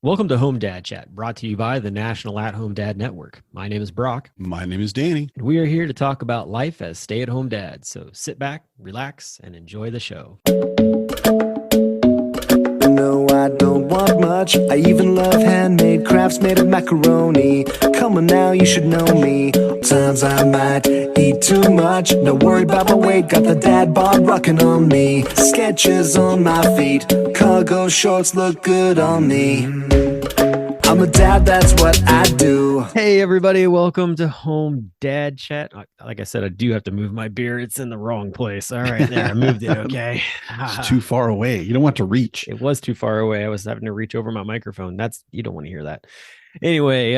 Welcome to Home Dad Chat, brought to you by the National At Home Dad Network. My name is Brock, My name is Danny. and we are here to talk about life as stay at home dads. So sit back, relax, and enjoy the show. No, I don't want much. I even love handmade crafts made of macaroni. Come on now, you should know me. Times I might eat too much. No worry about my weight, got the dad bod rocking on me. Sketches on my feet, cargo shorts look good on me. I'm a dad, that's what I do. Hey, everybody, welcome to Home Dad Chat. Like I said, I do have to move my beer. It's in the wrong place. All right, there, I moved it. Okay. It's too far away. You don't want to reach. It was too far away. I was having to reach over my microphone. You don't want to hear that. Anyway,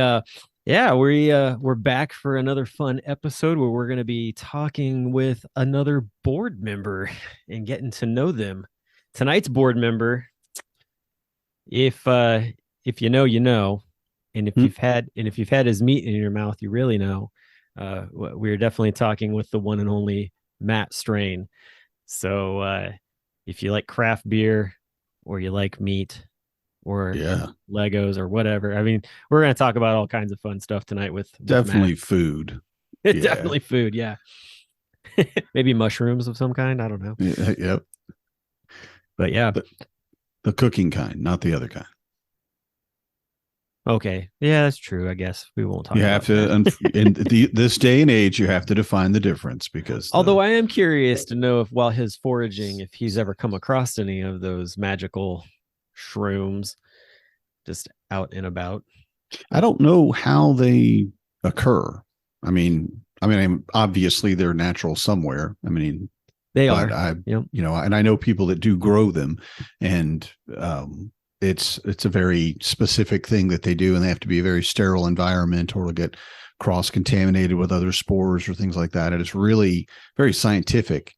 yeah, we're back for another fun episode where we're going to be talking with another board member and getting to know them. Tonight's board member, if you know, you know, and if you've had his meat in your mouth, you really know. We're definitely talking with the one and only Matt Strain. So if you like craft beer or you like meat or Legos or whatever, I mean, we're going to talk about all kinds of fun stuff tonight with definitely Matt. Food. Definitely food. Yeah. Maybe mushrooms of some kind. I don't know. Yep. But yeah. The cooking kind, not the other kind. Okay. Yeah, that's true. I guess we won't talk. You have to, in this day and age, you have to define the difference because. Although I am curious to know if, while his foraging, if he's ever come across any of those magical shrooms just out and about. I don't know how they occur. I mean, obviously they're natural somewhere. I mean, they are. And I know people that do grow them, and it's a very specific thing that they do, and they have to be a very sterile environment or get cross contaminated with other spores or things like that. And it's really very scientific,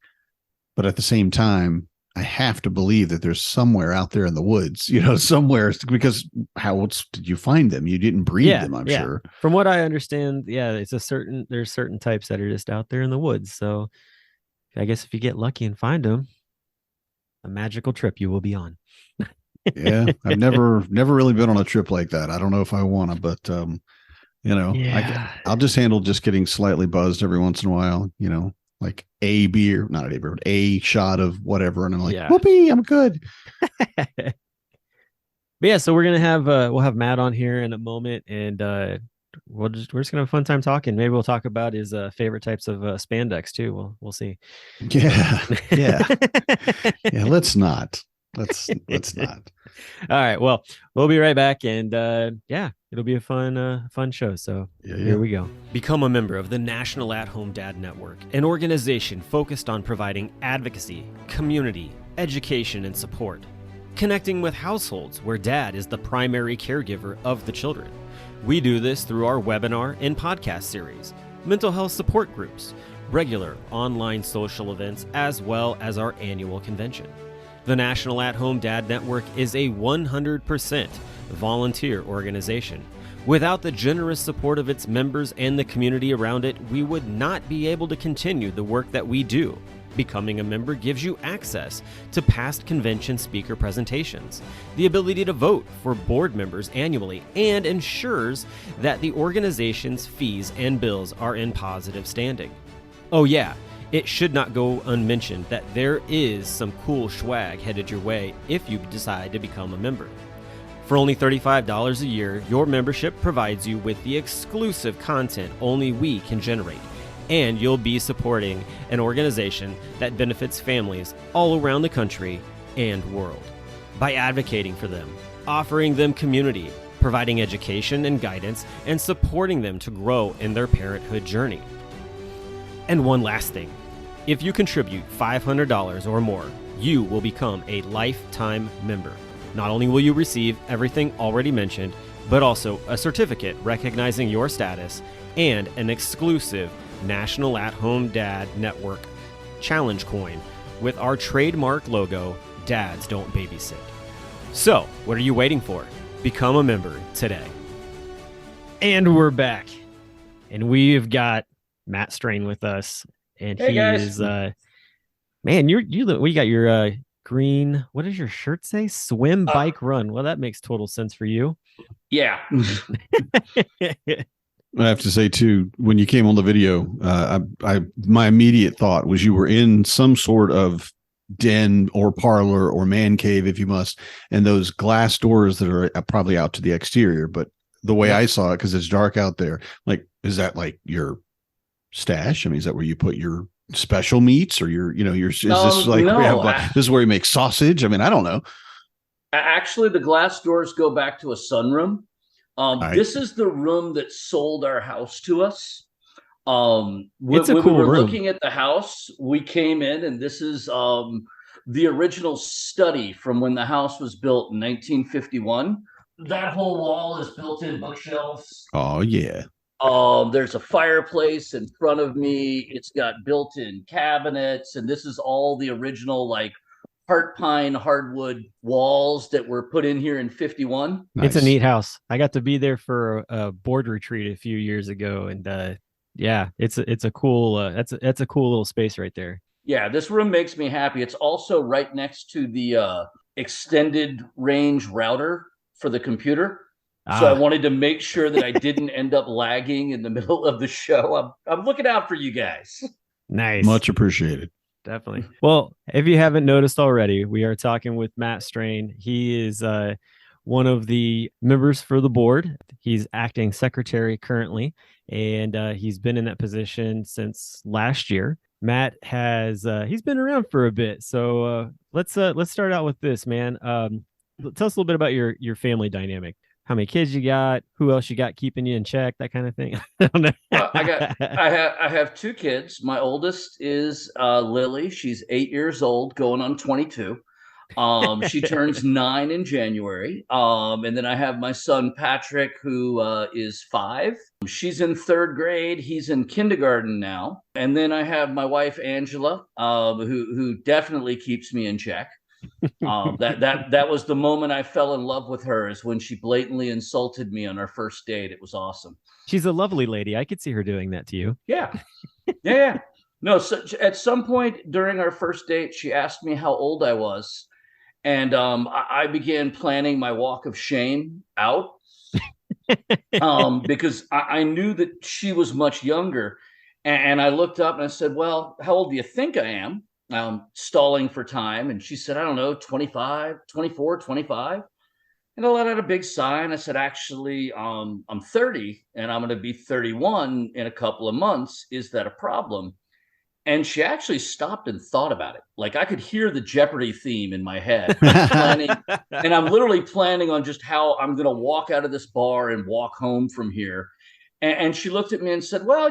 but at the same time, I have to believe that there's somewhere out there in the woods, somewhere, because how else did you find them? You didn't breed them, I'm sure. From what I understand, there's certain types that are just out there in the woods. So I guess if you get lucky and find them, a magical trip you will be on. Yeah, I've never really been on a trip like that. I don't know if I want to, but I'll just handle just getting slightly buzzed every once in a while, like a beer, not a beer, but a shot of whatever. And I'm like, whoopee, I'm good. But yeah, so we're going to have, we'll have Matt on here in a moment, and we're just going to have a fun time talking. Maybe we'll talk about his favorite types of spandex too. We'll see. Yeah. Yeah. Let's not. All right. Well, we'll be right back, and it'll be a fun show. So here we go. Become a member of the National At Home Dad Network, an organization focused on providing advocacy, community, education, and support, connecting with households where dad is the primary caregiver of the children. We do this through our webinar and podcast series, mental health support groups, regular online social events, as well as our annual convention. The National At Home Dad Network is a 100% volunteer organization. Without the generous support of its members and the community around it, we would not be able to continue the work that we do. Becoming a member gives you access to past convention speaker presentations, the ability to vote for board members annually, and ensures that the organization's fees and bills are in positive standing. Oh yeah, it should not go unmentioned that there is some cool swag headed your way if you decide to become a member. For only $35 a year, your membership provides you with the exclusive content only we can generate, and you'll be supporting an organization that benefits families all around the country and world. By advocating for them, offering them community, providing education and guidance, and supporting them to grow in their parenthood journey. And one last thing, if you contribute $500 or more, you will become a lifetime member. Not only will you receive everything already mentioned, but also a certificate recognizing your status and an exclusive National At Home Dad Network challenge coin with our trademark logo, Dads Don't Babysit. So, what are you waiting for? Become a member today. And we're back. And we've got Matt Strain with us. And he is man, we got your green. What does your shirt say? Swim, bike, run. Well, that makes total sense for you. Yeah. I have to say too, when you came on the video, my immediate thought was you were in some sort of den or parlor or man cave, if you must, and those glass doors that are probably out to the exterior. But the way I saw it, because it's dark out there, like, is that like your stash? I mean, is that where you put your special meats or is this like, this is where you make sausage? I mean, I don't know. Actually, the glass doors go back to a sunroom. This is the room that sold our house to us. When we were looking at the house, we came in, and this is the original study from when the house was built in 1951. That whole wall is built-in bookshelves. Oh, yeah. There's a fireplace in front of me. It's got built-in cabinets, and this is all the original, like, heart pine hardwood walls that were put in here in 51. Nice. It's a neat house. I got to be there for a board retreat a few years ago, and yeah, it's a cool that's a cool little space right there. Yeah, this room makes me happy. It's also right next to the extended range router for the computer. So I wanted to make sure that I didn't end up lagging in the middle of the show. I'm looking out for you guys. Nice. Much appreciated. Definitely. Well, if you haven't noticed already, we are talking with Matt Strain. He is one of the members for the board. He's acting secretary currently, and he's been in that position since last year. Matt has he's been around for a bit. So let's start out with this, man. Tell us a little bit about your family dynamic. How many kids you got? Who else you got keeping you in check? That kind of thing. I don't know. I have two kids. My oldest is Lily. She's 8 years old, going on 22. She turns 9 in January. And then I have my son Patrick, who is 5. She's in 3rd grade. He's in kindergarten now. And then I have my wife Angela, who definitely keeps me in check. That was the moment I fell in love with her, is when she blatantly insulted me on our first date. It was awesome. She's a lovely lady. I could see her doing that to you. Yeah. No, so at some point during our first date, she asked me how old I was, and I began planning my walk of shame out because I knew that she was much younger, and I looked up and I said, well, how old do you think I am? Stalling for time. And she said, I don't know, 25, 24, 25. And I let out a big sigh. And I said, actually, I'm 30 and I'm going to be 31 in a couple of months. Is that a problem? And she actually stopped and thought about it. Like, I could hear the Jeopardy theme in my head. And I'm literally planning on just how I'm going to walk out of this bar and walk home from here. And she looked at me and said, well,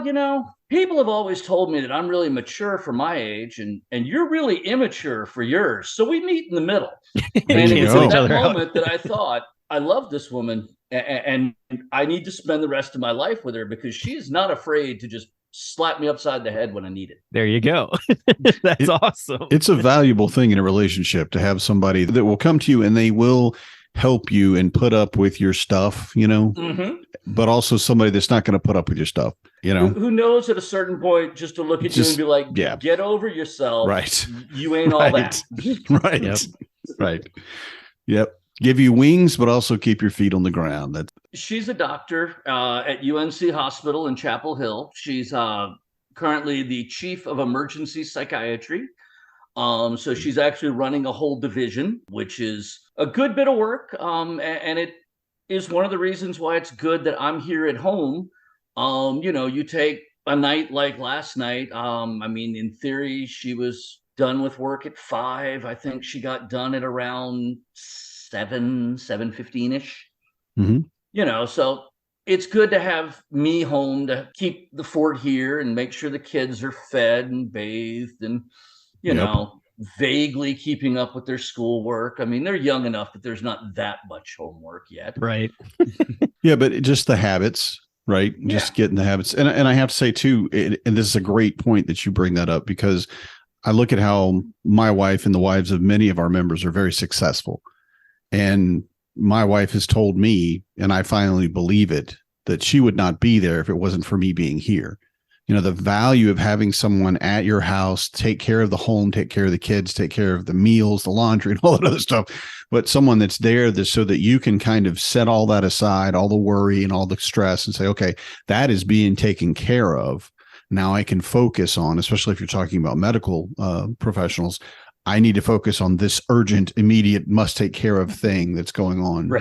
people have always told me that I'm really mature for my age, and you're really immature for yours. So we meet in the middle. And it was at that moment that I thought, I love this woman, and I need to spend the rest of my life with her, because she is not afraid to just slap me upside the head when I need it. There you go. That's awesome. It's a valuable thing in a relationship to have somebody that will come to you and they will help you and put up with your stuff, but also somebody that's not going to put up with your stuff, who knows at a certain point just to look at you and be like, get over yourself. Right. You ain't all that. Right. Yep. Right. Yep. Give you wings, but also keep your feet on the ground. She's a doctor at UNC Hospital in Chapel Hill. She's currently the chief of emergency psychiatry. So she's actually running a whole division, which is a good bit of work. And it is one of the reasons why it's good that I'm here at home. You take a night like last night. In theory, she was done with work at 5. I think she got done at around 7:15-ish. Mm-hmm. So it's good to have me home to keep the fort here and make sure the kids are fed and bathed and, vaguely keeping up with their schoolwork. I mean, they're young enough that there's not that much homework yet. Right. Yeah, but just the habits, right? Yeah. Just getting the habits. And I have to say too, and this is a great point that you bring that up, because I look at how my wife and the wives of many of our members are very successful. And my wife has told me, and I finally believe it, that she would not be there if it wasn't for me being here. the value of having someone at your house, take care of the home, take care of the kids, take care of the meals, the laundry, and all that other stuff. But someone that's there so that you can kind of set all that aside, all the worry and all the stress, and say, okay, that is being taken care of. Now I can focus on, especially if you're talking about medical professionals, I need to focus on this urgent, immediate, must take care of thing that's going on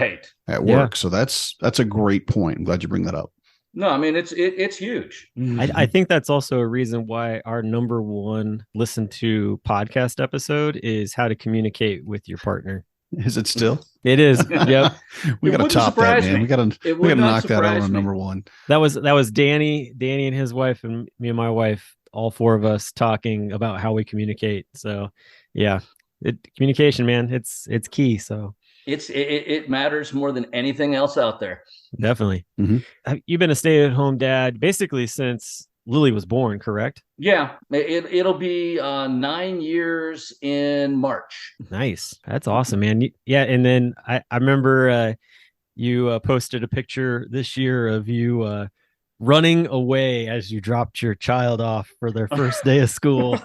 at work. Yeah. So that's a great point. I'm glad you bring that up. No, I mean, it's huge. I think that's also a reason why our number one listened to podcast episode is how to communicate with your partner. Is it still? It is. Yep. We got to top that, man. We got to knock that out on number one. That was Danny and his wife, and me and my wife, all four of us talking about how we communicate. So yeah, communication, man, it's key. So it matters more than anything else out there. Definitely. Mm-hmm. You've been a stay-at-home dad basically since Lily was born, correct? Yeah, it'll be 9 years in March. Nice. That's awesome, man. Yeah, and then I remember you posted a picture this year of you running away as you dropped your child off for their first day of school.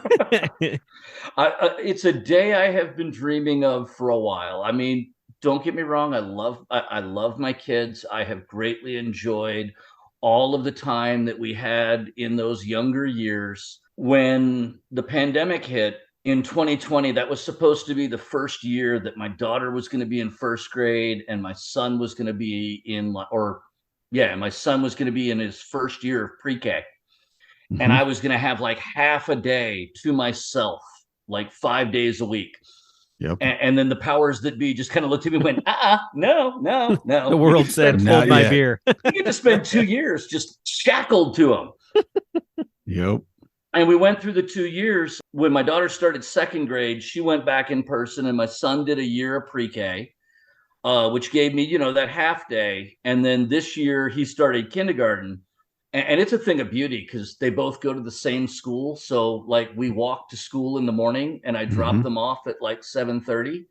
It's a day I have been dreaming of for a while. I mean, don't get me wrong. I love my kids. I have greatly enjoyed all of the time that we had in those younger years. When the pandemic hit in 2020, that was supposed to be the first year that my daughter was going to be in first grade and my son was going to be my son was going to be in his first year of pre-K. Mm-hmm. And I was going to have like half a day to myself, like 5 days a week. Yep. And then the powers that be just kind of looked at me and went, no. The world said, hold my beer. You get to spend 2 years just shackled to them. Yep. And we went through the 2 years. When my daughter started second grade, she went back in person and my son did a year of pre-K, which gave me, that half day. And then this year he started kindergarten. And it's a thing of beauty because they both go to the same school. So like we walk to school in the morning and I drop them off at like 7:30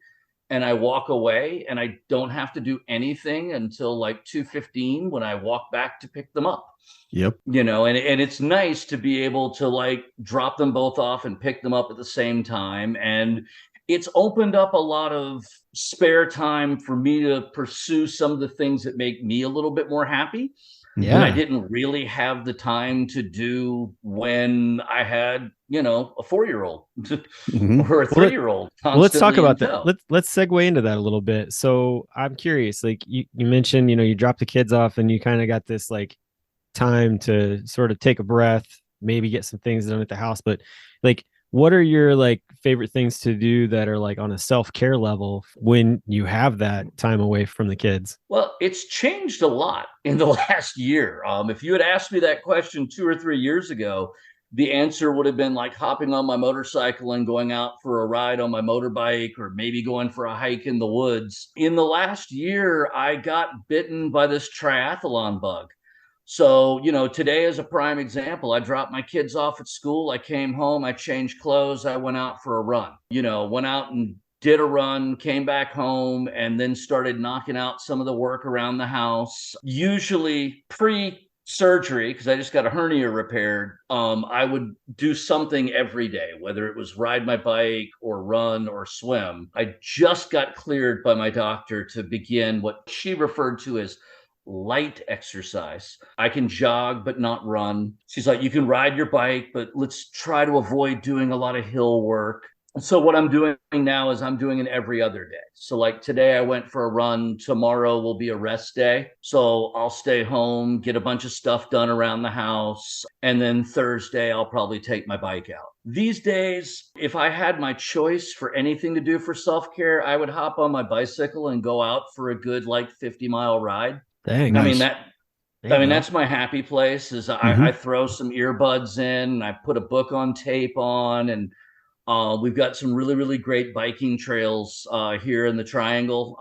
and I walk away and I don't have to do anything until like 2:15 when I walk back to pick them up. Yep. And it's nice to be able to like drop them both off and pick them up at the same time. And it's opened up a lot of spare time for me to pursue some of the things that make me a little bit more happy. Yeah, I didn't really have the time to do when I had, a 4-year-old or a 3-year-old. Well, let's talk about that. Let's segue into that a little bit. So I'm curious, like you mentioned, you drop the kids off and you kind of got this like time to sort of take a breath, maybe get some things done at the house. But like, what are your like favorite things to do that are like on a self-care level when you have that time away from the kids? Well, it's changed a lot in the last year. If you had asked me that question 2 or 3 years ago, the answer would have been like hopping on my motorcycle and going out for a ride on my motorbike or maybe going for a hike in the woods. In the last year, I got bitten by this triathlon bug. So, today is a prime example. I dropped my kids off at school. I came home, I changed clothes. I went out for a run, went out and did a run, came back home, and then started knocking out some of the work around the house. Usually pre-surgery, because I just got a hernia repaired, I would do something every day, whether it was ride my bike or run or swim. I just got cleared by my doctor to begin what she referred to as light exercise. I can jog, but not run. She's like, you can ride your bike, but let's try to avoid doing a lot of hill work. So what I'm doing now is I'm doing it every other day. So like today I went for a run. Tomorrow will be a rest day. So I'll stay home, get a bunch of stuff done around the house. And then Thursday, I'll probably take my bike out. These days, if I had my choice for anything to do for self-care, I would hop on my bicycle and go out for a good like 50-mile ride. Dang, I nice. mean, that's my happy place is I throw some earbuds in, I put a book on tape on, and we've got some really, really great biking trails here in the Triangle.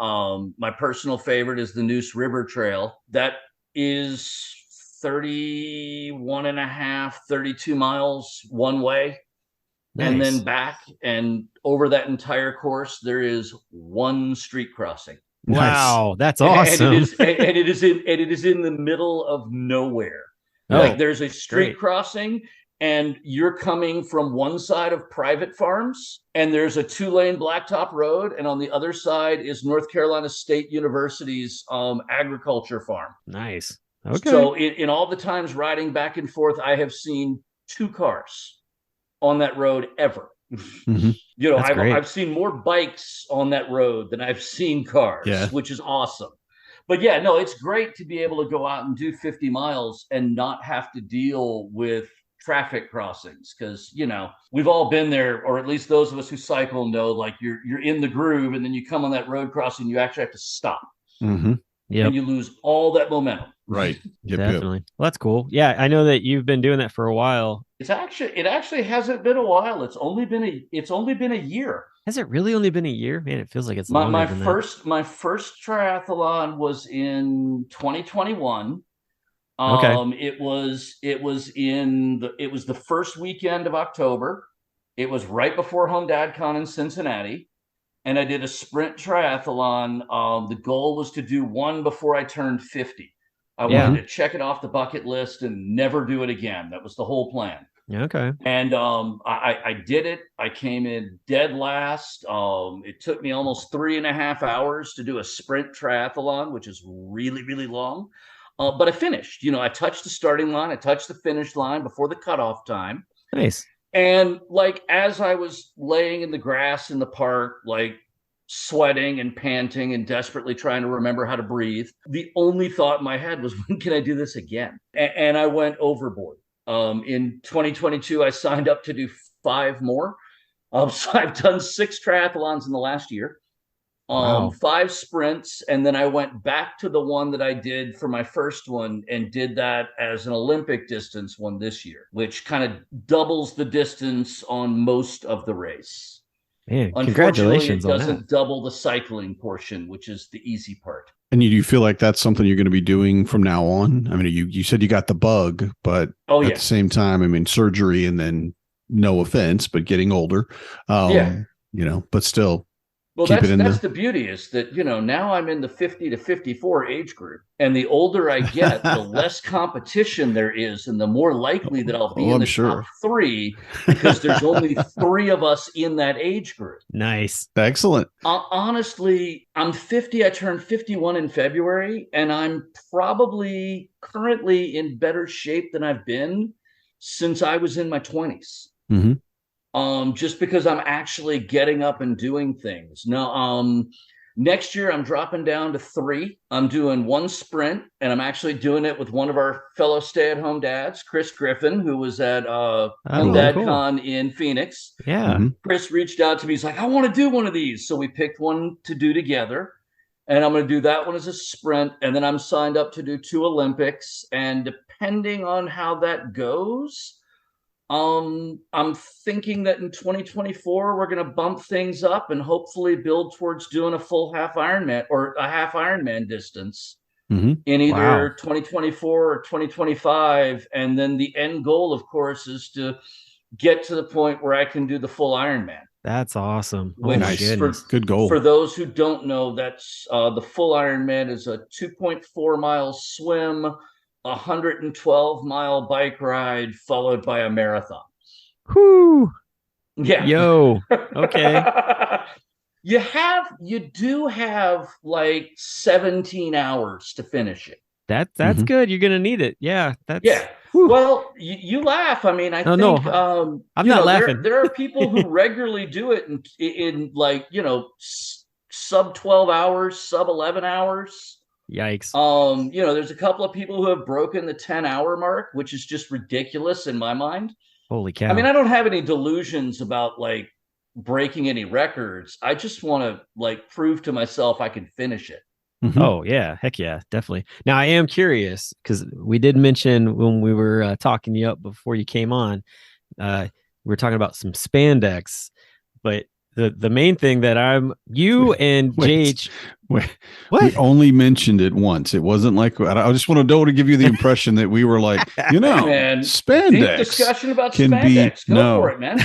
My personal favorite is the Neuse River Trail. That is 32 miles one way. Nice. And then back, and over that entire course, there is one street crossing. Wow, that's awesome. And it is in the middle of nowhere. Like there's a street great. crossing and you're coming from one side of private farms and there's a 2-lane blacktop road. And on the other side is North Carolina State University's agriculture farm. Nice. Okay. So in all the times riding back and forth, I have seen 2 cars on that road ever. Mm-hmm. You know, I've seen more bikes on that road than I've seen cars, which is awesome. But yeah, no, it's great to be able to go out and do 50 miles and not have to deal with traffic crossings, because, you know, we've all been there, or at least those of us who cycle know, like you're in the groove and then you come on that road crossing, you actually have to stop. Mm-hmm. And you lose all that momentum. Right. Definitely. Well, that's cool. Yeah, I know that you've been doing that for a while. It actually hasn't been a while. It's only been a year. Has it really only been a year? Man, it feels like it's my first triathlon was in 2021. Okay. It was the first weekend of October. It was right before Home Dad Con in Cincinnati. And I did a sprint triathlon. The goal was to do one before I turned 50. I wanted to check it off the bucket list and never do it again. That was the whole plan. Okay. And I did it. I came in dead last. It took me almost 3.5 hours to do a sprint triathlon, which is really, really long. But I finished. You know, I touched the starting line. I touched the finish line before the cutoff time. Nice. And like, as I was laying in the grass in the park, like sweating and panting and desperately trying to remember how to breathe, the only thought in my head was, when can I do this again? And I went overboard. In 2022, I signed up to do 5 more. So I've done 6 triathlons in the last year. Wow. 5 sprints, and then I went back to the one that I did for my first one and did that as an Olympic distance one this year, which kind of doubles the distance on most of the race. Man, congratulations on that. It doesn't double the cycling portion, which is the easy part. And you feel like that's something you're going to be doing from now on? I mean, you said you got the bug, but at the same time, I mean, surgery, and then, no offense, but getting older, you know, but still. Well, that's the beauty, is that, you know, now I'm in the 50 to 54 age group, and the older I get, the less competition there is, and the more likely that I'll be in the top 3, because there's only 3 of us in that age group. Nice. Excellent. Honestly, I'm 50. I turned 51 in February, and I'm probably currently in better shape than I've been since I was in my 20s. Mm-hmm. Just because I'm actually getting up and doing things. Now, next year I'm dropping down to 3. I'm doing 1 sprint, and I'm actually doing it with one of our fellow stay-at-home dads, Chris Griffin, who was at Home Dad Con in Phoenix. Yeah. Mm-hmm. Chris reached out to me. He's like, I want to do one of these. So we picked one to do together, and I'm going to do that one as a sprint. And then I'm signed up to do 2 Olympics. And depending on how that goes, I'm thinking that in 2024 we're going to bump things up and hopefully build towards doing a full half Ironman, or a half Ironman distance in either 2024 or 2025. And then the end goal, of course, is to get to the point where I can do the full Ironman. That's awesome. Nice. Good goal. For those who don't know, that's the full Ironman is a 2.4 mile swim, 112-mile bike ride, followed by a marathon. Whoo! Yeah. Yo. Okay. You do have like 17 hours to finish it. That's good. You're gonna need it. Yeah. Whew. Well, you laugh. I mean, I think I'm not laughing. There are people who regularly do it in like, you know, sub 12 hours, sub 11 hours. Yikes. You know, there's a couple of people who have broken the 10-hour mark, which is just ridiculous in my mind. Holy cow. I mean, I don't have any delusions about like breaking any records. I just want to like prove to myself I can finish it. Mm-hmm. Oh yeah. Heck yeah, definitely. Now I am curious, because we did mention when we were talking you up before you came on, we were talking about some spandex, but the main thing that you and JH. What? We only mentioned it once. It wasn't like, I just don't want to give you the impression that we were like, you know, man, spandex. Discussion about spandex. Go for it, man.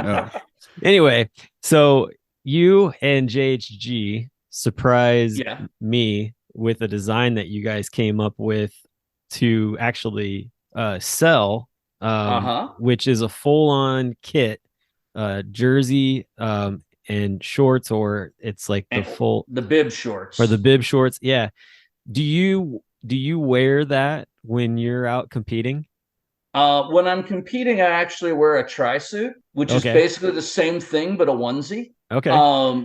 No. Anyway, so you and JHG surprised me with a design that you guys came up with to actually sell, which is a full-on kit, jersey, and shorts, or it's like the bib shorts, or the bib shorts. Yeah. Do you wear that when you're out competing? When I'm competing, I actually wear a tri-suit, which is basically the same thing, but a onesie. Okay.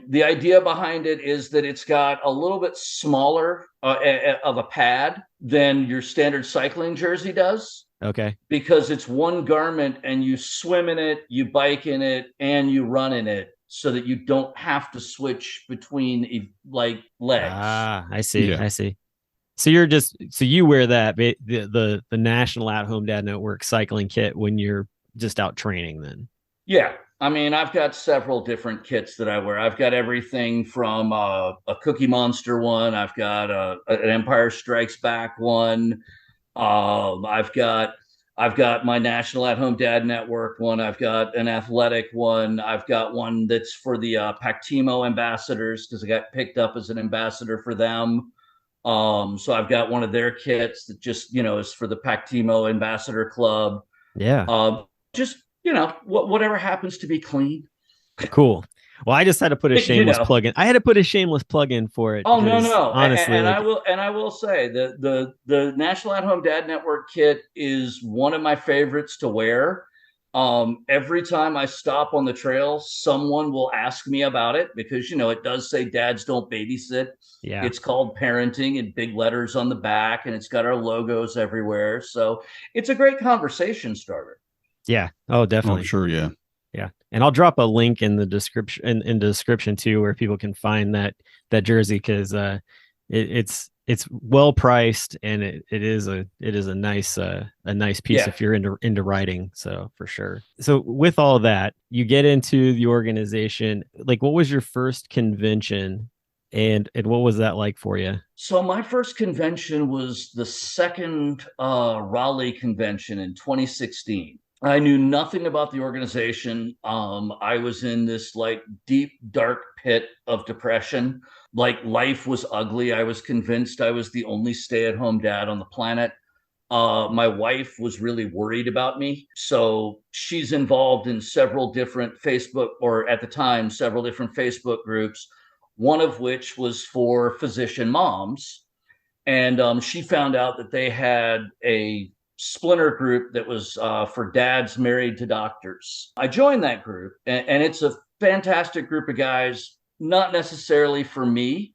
The idea behind it is that it's got a little bit smaller of a pad than your standard cycling jersey does. Okay. Because it's one garment and you swim in it, you bike in it, and you run in it, so that you don't have to switch between like legs. Ah, I see. Yeah. I see. So you wear that the National At Home Dad Network cycling kit when you're just out training then? Yeah. I mean, I've got several different kits that I wear. I've got everything from a Cookie Monster one. I've got an Empire Strikes Back one. I've got my National At Home Dad Network one. I've got an athletic one. I've got one that's for the Pactimo ambassadors, because I got picked up as an ambassador for them. So I've got one of their kits that just, is for the Pactimo Ambassador Club. Yeah. Just, whatever happens to be clean. Cool. Well, I just had to put a shameless plug in. I had to put a shameless plug in for it. Oh, no. Honestly, and I will say that the National At Home Dad Network kit is one of my favorites to wear. Every time I stop on the trail, someone will ask me about it, because, it does say dads don't babysit. Yeah. It's called parenting in big letters on the back, and it's got our logos everywhere. So it's a great conversation starter. Yeah. Oh, definitely. Oh, sure. Yeah. Yeah. And I'll drop a link in the description in the description too, where people can find that jersey, because it's well priced, and it is a nice piece if you're into riding. So for sure. So with all that, you get into the organization. Like, what was your first convention, and what was that like for you? So my first convention was the second Raleigh convention in 2016. I knew nothing about the organization. I was in this like deep, dark pit of depression. Like, life was ugly. I was convinced I was the only stay-at-home dad on the planet. My wife was really worried about me. So she's involved in several different Facebook, or at the time, several different Facebook groups, one of which was for physician moms. And she found out that they had a splinter group that was for dads married to doctors. I joined that group, and it's a fantastic group of guys, not necessarily for me,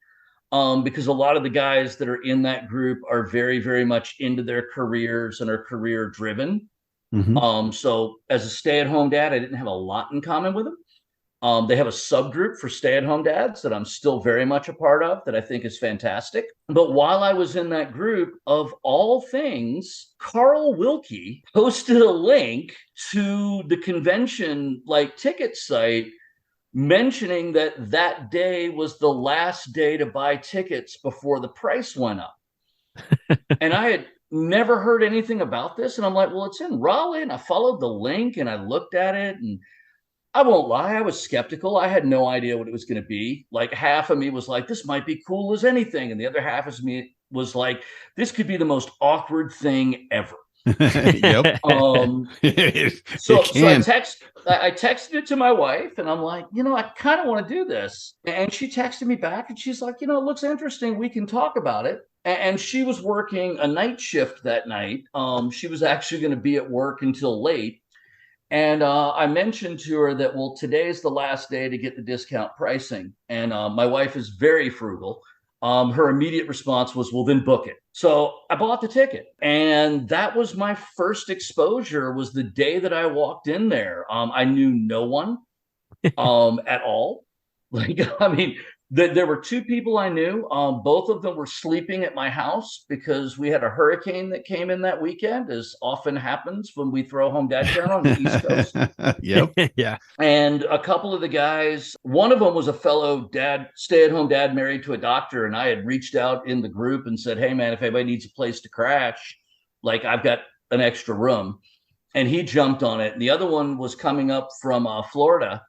because a lot of the guys that are in that group are very, very much into their careers and are career driven. Mm-hmm. So as a stay-at-home dad, I didn't have a lot in common with them. They have a subgroup for stay-at-home dads that I'm still very much a part of, that I think is fantastic. But while I was in that group, of all things, Carl Wilkie posted a link to the convention ticket site, mentioning that day was the last day to buy tickets before the price went up. And I had never heard anything about this. And I'm like, well, it's in Raleigh. And I followed the link and I looked at it, and I won't lie, I was skeptical. I had no idea what it was going to be. Like, half of me was like, this might be cool as anything. And the other half of me was like, this could be the most awkward thing ever. Yep. So I texted it to my wife, and I'm like, I kind of want to do this. And she texted me back, and she's like, it looks interesting. We can talk about it. And she was working a night shift that night. She was actually going to be at work until late. And I mentioned to her that, well, today's the last day to get the discount pricing. And my wife is very frugal. Her immediate response was, well, then book it. So I bought the ticket. And that was my first exposure, was the day that I walked in there. I knew no one at all. There were two people I knew. Both of them were sleeping at my house, because we had a hurricane that came in that weekend, as often happens when we throw home dad care on the East Coast. Yep. Yeah. And a couple of the guys, one of them was a fellow stay-at-home dad married to a doctor. And I had reached out in the group and said, hey, man, if anybody needs a place to crash, I've got an extra room. And he jumped on it. And the other one was coming up from Florida.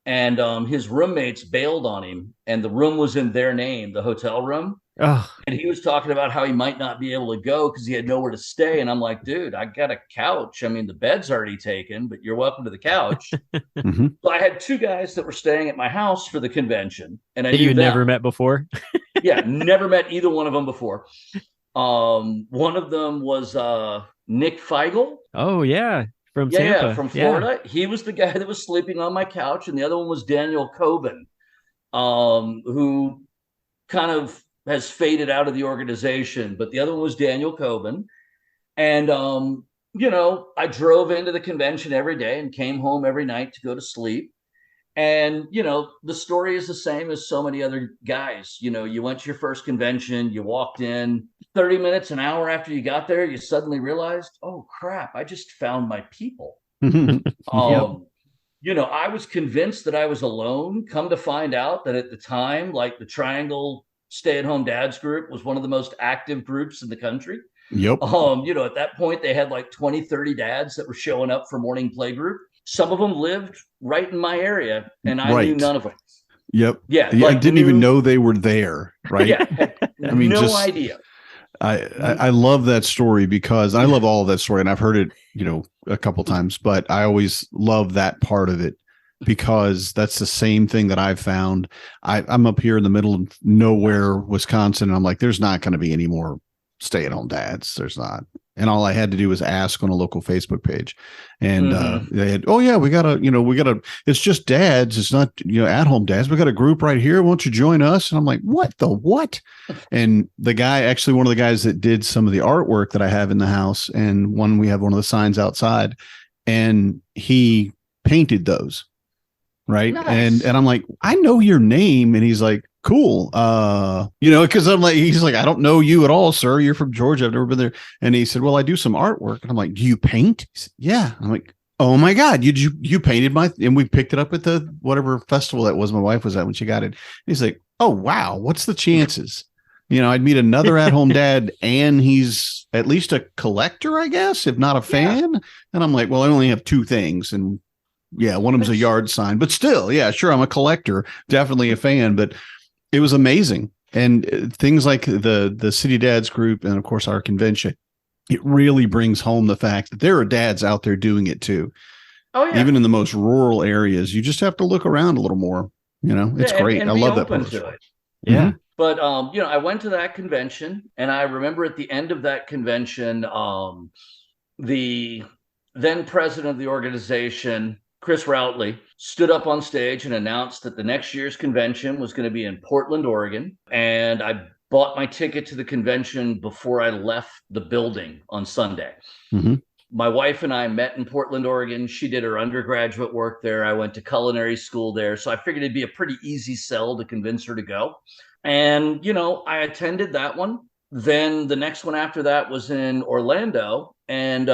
And his roommates bailed on him, and the room was in their name, the hotel room. Oh, And he was talking about how he might not be able to go because he had nowhere to stay. And I'm like, dude, I got a couch. I mean, the bed's already taken, but you're welcome to the couch. Mm-hmm. So I had two guys that were staying at my house for the convention, and I that knew you them. never met before. Yeah, never met either one of them before. One of them was Nick Feigl. Oh yeah, from Yeah, Tampa. from Yeah. Florida. He was the guy that was sleeping on my couch, and the other one was Daniel Coben, who kind of has faded out of the organization. But the other one was Daniel Coben. And I drove into the convention every day and came home every night to go to sleep. And, the story is the same as so many other guys. You went to your first convention, you walked in 30 minutes, an hour after you got there, you suddenly realized, oh, crap, I just found my people. Yep. I was convinced that I was alone. Come to find out that at the time, like the Triangle Stay-at-Home Dads group was one of the most active groups in the country. Yep. At that point, they had like 20, 30 dads that were showing up for morning playgroup. Some of them lived right in my area, and I knew none of them. Yep. Yeah. I didn't even know they were there. Right. Yeah. I mean, no idea. I love that story because I love all of that story, and I've heard it, a couple times, but I always love that part of it because that's the same thing that I've found. I'm up here in the middle of nowhere, Wisconsin, and I'm like, there's not going to be any more stay-at-home dads. There's not. And all I had to do was ask on a local Facebook page, and they had, oh yeah, we gotta, it's just dads. It's not, at-home dads. We got a group right here. Won't you join us? And I'm like, what? And the guy, actually one of the guys that did some of the artwork that I have in the house, and we have one of the signs outside, and he painted those. Right. Nice. And I'm like, I know your name. And he's like, cool. Because I'm like, he's like, I don't know you at all, sir. You're from Georgia. I've never been there. And he said, well, I do some artwork. And I'm like, do you paint? He said, yeah. I'm like, oh my God, you painted and we picked it up at the whatever festival that was my wife was at when she got it. And he's like, oh wow, what's the chances? I'd meet another at-home dad, and he's at least a collector, I guess, if not a fan. Yeah. And I'm like, well, I only have two things, and yeah, one of them's a yard sign, but still, yeah, sure, I'm a collector, definitely a fan. But it was amazing, and things like the City Dads group, and of course our convention, it really brings home the fact that there are dads out there doing it too. Oh yeah, even in the most rural areas, you just have to look around a little more. It's great. And I love that part. Yeah. Mm-hmm. But I went to that convention, and I remember at the end of that convention, the then president of the organization, Chris Routley, stood up on stage and announced that the next year's convention was going to be in Portland, Oregon. And I bought my ticket to the convention before I left the building on Sunday. Mm-hmm. My wife and I met in Portland, Oregon. She did her undergraduate work there. I went to culinary school there. So I figured it'd be a pretty easy sell to convince her to go. And, I attended that one. Then the next one after that was in Orlando. And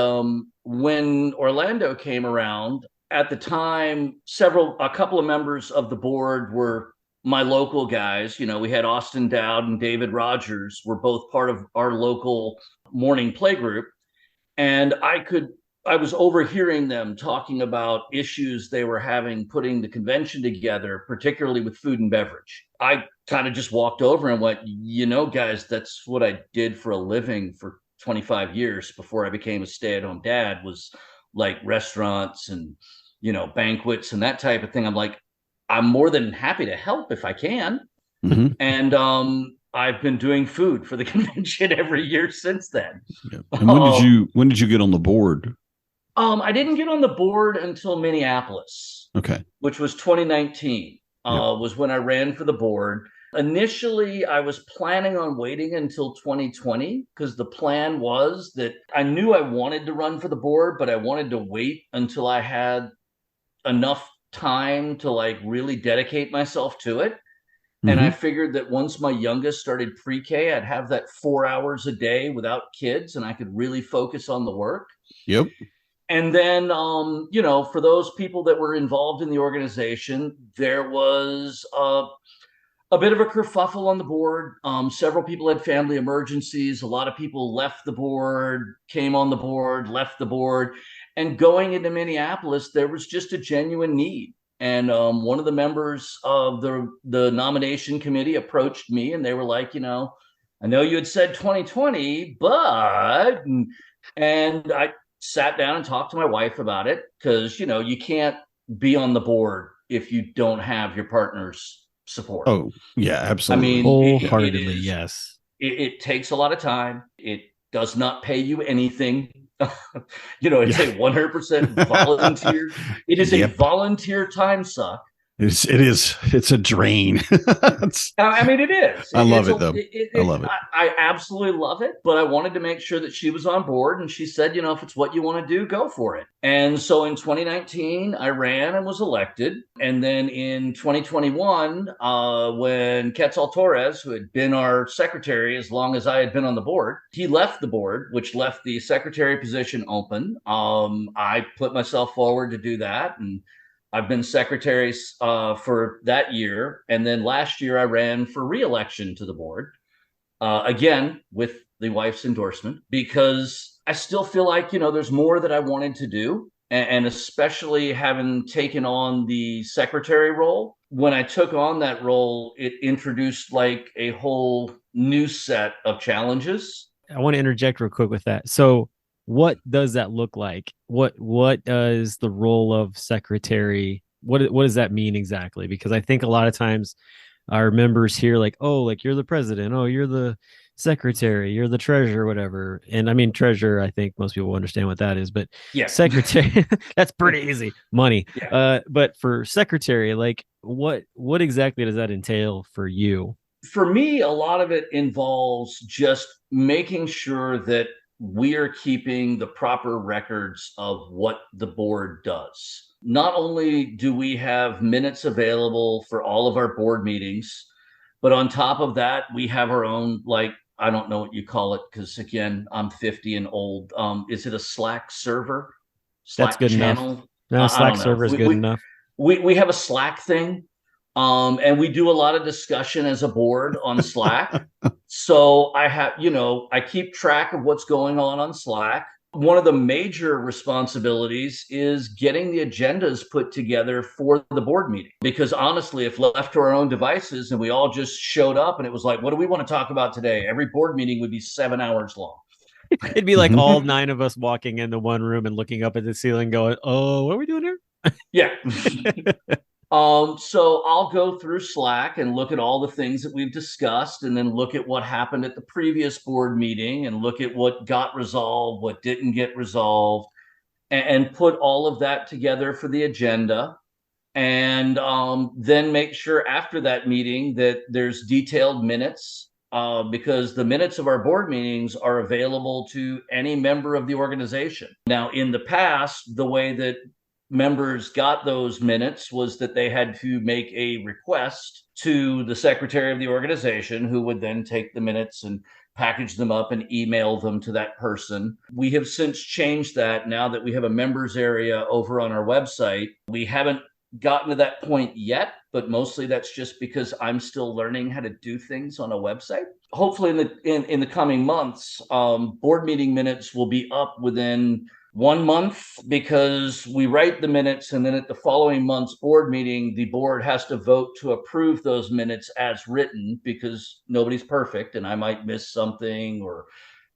when Orlando came around, at the time, a couple of members of the board were my local guys. We had Austin Dowd and David Rogers were both part of our local morning playgroup. And I was overhearing them talking about issues they were having putting the convention together, particularly with food and beverage. I kind of just walked over and went, guys, that's what I did for a living for 25 years before I became a stay-at-home dad, was like restaurants and, banquets and that type of thing. I'm like, I'm more than happy to help if I can. Mm-hmm. And I've been doing food for the convention every year since then. Yeah. And when did you get on the board? I didn't get on the board until Minneapolis. Okay. Which was 2019. Was when I ran for the board. Initially, I was planning on waiting until 2020 because the plan was that I knew I wanted to run for the board, but I wanted to wait until I had enough time to really dedicate myself to it. Mm-hmm. And I figured that once my youngest started pre-K, I'd have that 4 hours a day without kids, and I could really focus on the work. Yep. And then, for those people that were involved in the organization, there was a bit of a kerfuffle on the board. Several people had family emergencies. A lot of people left the board, came on the board, left the board. And going into Minneapolis, there was just a genuine need. And one of the members of the nomination committee approached me, and they were like, I know you had said 2020, but, and I sat down and talked to my wife about it because, you can't be on the board if you don't have your partner's support. Oh, yeah, absolutely. I mean, wholeheartedly, yes. It takes a lot of time. It does not pay you anything. It's a 100% volunteer. It is a volunteer time suck. It's a drain. I mean, it is. I love it though. I love it. I absolutely love it, but I wanted to make sure that she was on board, and she said, if it's what you want to do, go for it. And so in 2019, I ran and was elected. And then in 2021, when Quetzal Torres, who had been our secretary as long as I had been on the board, he left the board, which left the secretary position open. I put myself forward to do that, and I've been secretary for that year. And then last year I ran for re-election to the board, again, with the wife's endorsement, because I still feel like, there's more that I wanted to do. And especially having taken on the secretary role, when I took on that role, it introduced like a whole new set of challenges. I want to interject real quick with that. So what does that look like? What is the role of secretary? What does that mean exactly? Because I think a lot of times our members hear like, oh, like you're the president, oh, you're the secretary, you're the treasurer, whatever. And I mean, treasurer, I think most people understand what that is, but yeah, secretary, that's pretty easy. Money. Yeah. But for secretary, like what exactly does that entail for you? For me, a lot of it involves just making sure that we are keeping the proper records of what the board does. Not only do we have minutes available for all of our board meetings, but on top of that, we have our own, like, I don't know what you call it, because again, I'm 50 and old. Is it a Slack server? That's good channel? Enough. No, Slack server is good enough. We have a Slack thing. And we do a lot of discussion as a board on Slack. So I keep track of what's going on Slack. One of the major responsibilities is getting the agendas put together for the board meeting. Because honestly, if left to our own devices and we all just showed up and it was like, what do we want to talk about today? Every board meeting would be 7 hours long. It'd be like all 9 of us walking into one room and looking up at the ceiling going, oh, what are we doing here? Yeah. So I'll go through Slack and look at all the things that we've discussed, and then look at what happened at the previous board meeting and look at what got resolved, what didn't get resolved, and put all of that together for the agenda. And then make sure after that meeting that there's detailed minutes, because the minutes of our board meetings are available to any member of the organization. Now, in the past, the way that members got those minutes was that they had to make a request to the secretary of the organization, who would then take the minutes and package them up and email them to that person. We have since changed that now that we have a members area over on our website. We haven't gotten to that point yet, but mostly that's just because I'm still learning how to do things on a website. Hopefully in the coming months, board meeting minutes will be up within 1 month, because we write the minutes, and then at the following month's board meeting, the board has to vote to approve those minutes as written, because nobody's perfect and I might miss something or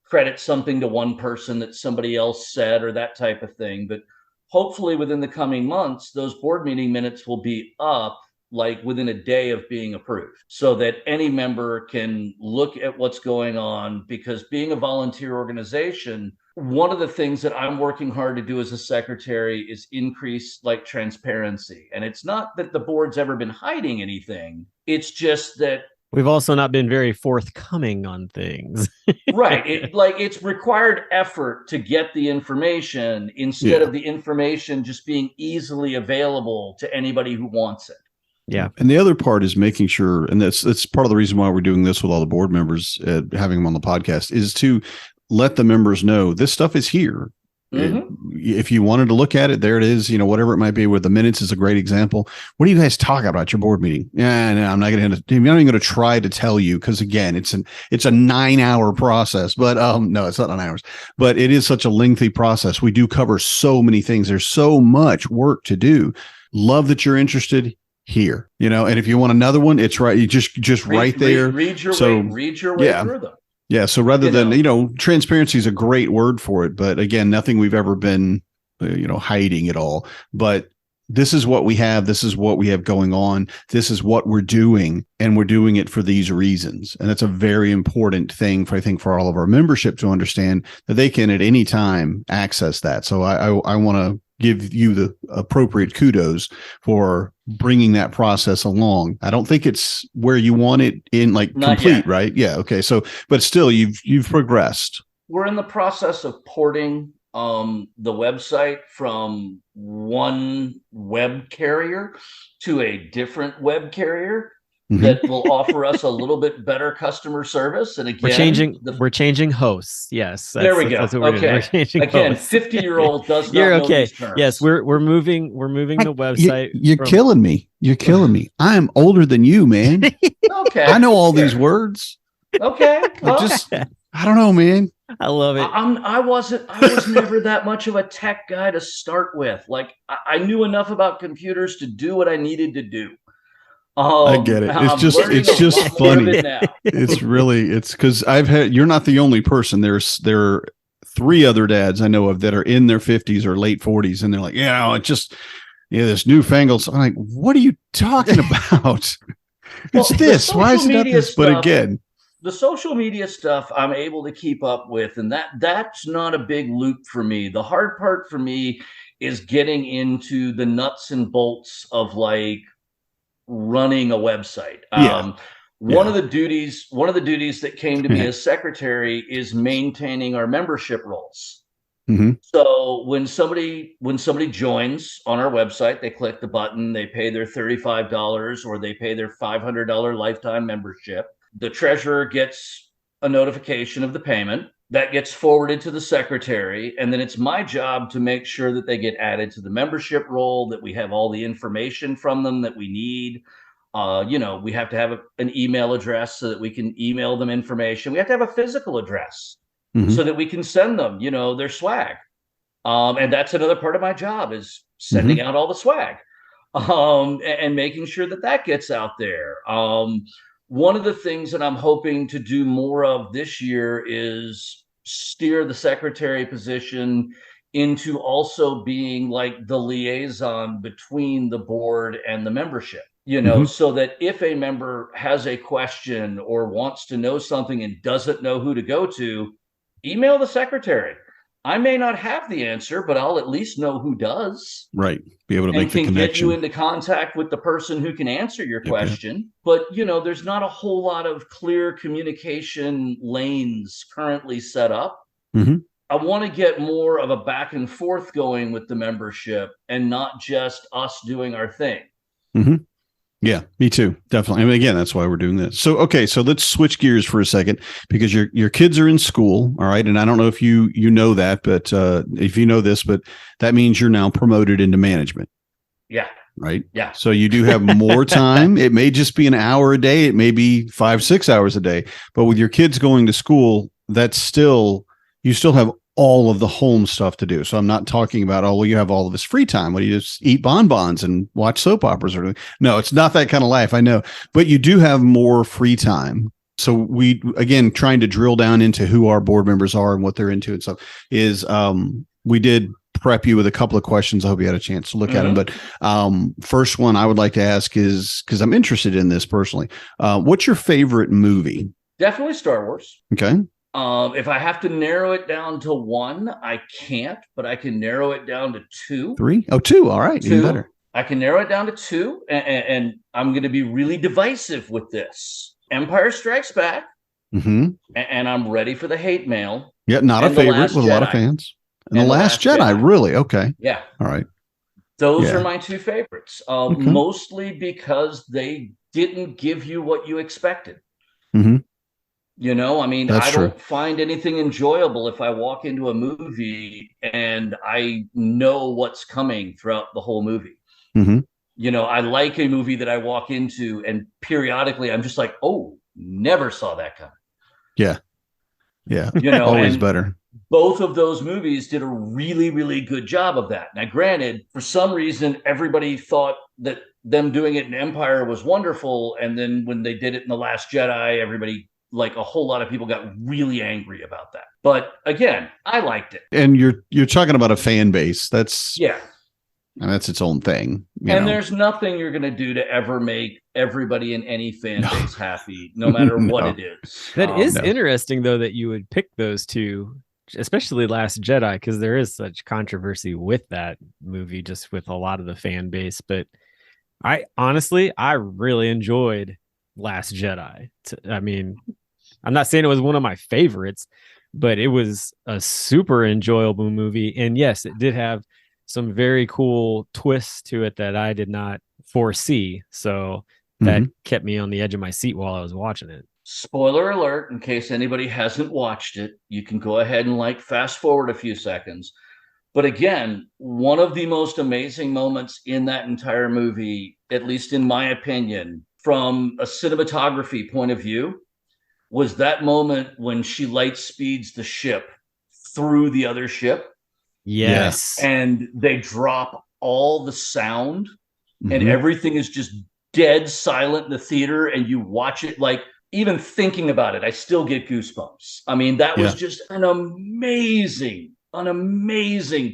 credit something to one person that somebody else said or that type of thing. But hopefully within the coming months, those board meeting minutes will be up like within a day of being approved, so that any member can look at what's going on. Because being a volunteer organization, one of the things that I'm working hard to do as a secretary is increase like transparency. And it's not that the board's ever been hiding anything. It's just that we've also not been very forthcoming on things. Right. It's required effort to get the information instead of the information just being easily available to anybody who wants it. Yeah. And the other part is making sure, and that's part of the reason why we're doing this with all the board members, having them on the podcast, is to let the members know this stuff is here. Mm-hmm. If you wanted to look at it, there it is, whatever it might be. Where the minutes is a great example. What do you guys talk about your board meeting? Yeah, no, I'm not even going to try to tell you, because again, it's a 9-hour process, but no, it's not 9 hours, but it is such a lengthy process. We do cover so many things. There's so much work to do. Love that you're interested. here, and if you want another one, it's right. You just right there. Read your way through them. Yeah. So rather than, transparency is a great word for it, but again, nothing we've ever been, hiding at all. But this is what we have. This is what we have going on. This is what we're doing, and we're doing it for these reasons. And that's a very important thing for all of our membership to understand, that they can at any time access that. So I want to give you the appropriate kudos for bringing that process along. I don't think it's where you want it in, like, not complete, yet. Right? Yeah. Okay. So, but still, you've progressed. We're in the process of porting the website from one web carrier to a different web carrier that will offer us a little bit better customer service. And again, we're changing hosts. Yes. There we go. Okay. Again, 50-year-old does not know these terms. Yes. We're moving the website. You're killing me. You're killing me. I am older than you, man. Okay. I know all these words. Okay. Well, I don't know, man. I love it. I was never that much of a tech guy to start with. Like, I knew enough about computers to do what I needed to do. I get it. It's just funny. It's because you're not the only person. There are 3 other dads I know of that are in their 50s or late 40s, and they're like, this newfangled. So I'm like, what are you talking about? It's this. Why is it not this? But again, the social media stuff I'm able to keep up with, and that's not a big loop for me. The hard part for me is getting into the nuts and bolts of, like, running a website. One of the duties that came to me as secretary is maintaining our membership roles. Mm-hmm. So when somebody joins on our website, they click the button, they pay their $35 or they pay their $500 lifetime membership. The treasurer gets a notification of the payment that gets forwarded to the secretary. And then it's my job to make sure that they get added to the membership roll, that we have all the information from them that we need. We have to have an email address so that we can email them information. We have to have a physical address so that we can send them, their swag. And that's another part of my job, is sending out all the swag and making sure that gets out there. One of the things that I'm hoping to do more of this year is steer the secretary position into also being like the liaison between the board and the membership, so that if a member has a question or wants to know something and doesn't know who to go to, email the secretary. I may not have the answer, but I'll at least know who does. Right. Be able to make the connection. And can get you into contact with the person who can answer your question. But, there's not a whole lot of clear communication lanes currently set up. Mm-hmm. I want to get more of a back and forth going with the membership and not just us doing our thing. Mm-hmm. Yeah, me too. Definitely. I mean, again, that's why we're doing this. So, okay. So let's switch gears for a second, because your kids are in school. All right. And I don't know if you know that, but if you know this, but that means you're now promoted into management. Yeah. Right. Yeah. So you do have more time. It may just be an hour a day. It may be 5-6 hours a day, but with your kids going to school, you still have all of the home stuff to do. So I'm not talking about, you have all of this free time. What do you just eat bonbons and watch soap operas? No, it's not that kind of life. I know, but you do have more free time. So we, again, trying to drill down into who our board members are and what they're into and stuff is, we did prep you with a couple of questions. I hope you had a chance to look at them. But first one I would like to ask is, because I'm interested in this personally, what's your favorite movie? Definitely Star Wars. Okay. If I have to narrow it down to one, I can't, but I can narrow it down to 2. 3? Oh, 2. All right. 2. Even better. I can narrow it down to 2, and I'm going to be really divisive with this. Empire Strikes Back, and I'm ready for the hate mail. Yeah, not a favorite with a lot of fans. And The Last Jedi, really? Okay. Yeah. All right. Those are my 2 favorites, mostly because they didn't give you what you expected. Mm-hmm. I don't find anything enjoyable if I walk into a movie and I know what's coming throughout the whole movie. Mm-hmm. I like a movie that I walk into and periodically I'm just like, oh, never saw that coming. Yeah. Yeah. Always better. both of those movies did a really, really good job of that. Now, granted, for some reason, everybody thought that them doing it in Empire was wonderful. And then when they did it in The Last Jedi, everybody, like a whole lot of people, got really angry about that. But again, I liked it. And you're talking about a fan base. That's that's its own thing. There's nothing you're going to do to ever make everybody in any fan base happy, no matter what it is. That is interesting, though, that you would pick those two, especially Last Jedi, because there is such controversy with that movie, just with a lot of the fan base. But I really enjoyed Last Jedi. I mean, I'm not saying it was one of my favorites, but it was a super enjoyable movie. And yes, it did have some very cool twists to it that I did not foresee. So that kept me on the edge of my seat while I was watching it. Spoiler alert, in case anybody hasn't watched it, you can go ahead and fast forward a few seconds. But again, one of the most amazing moments in that entire movie, at least in my opinion, from a cinematography point of view, was that moment when she light speeds the ship through the other ship. Yes. And they drop all the sound and everything is just dead silent in the theater. And you watch it, even thinking about it, I still get goosebumps. I mean, that was just an amazing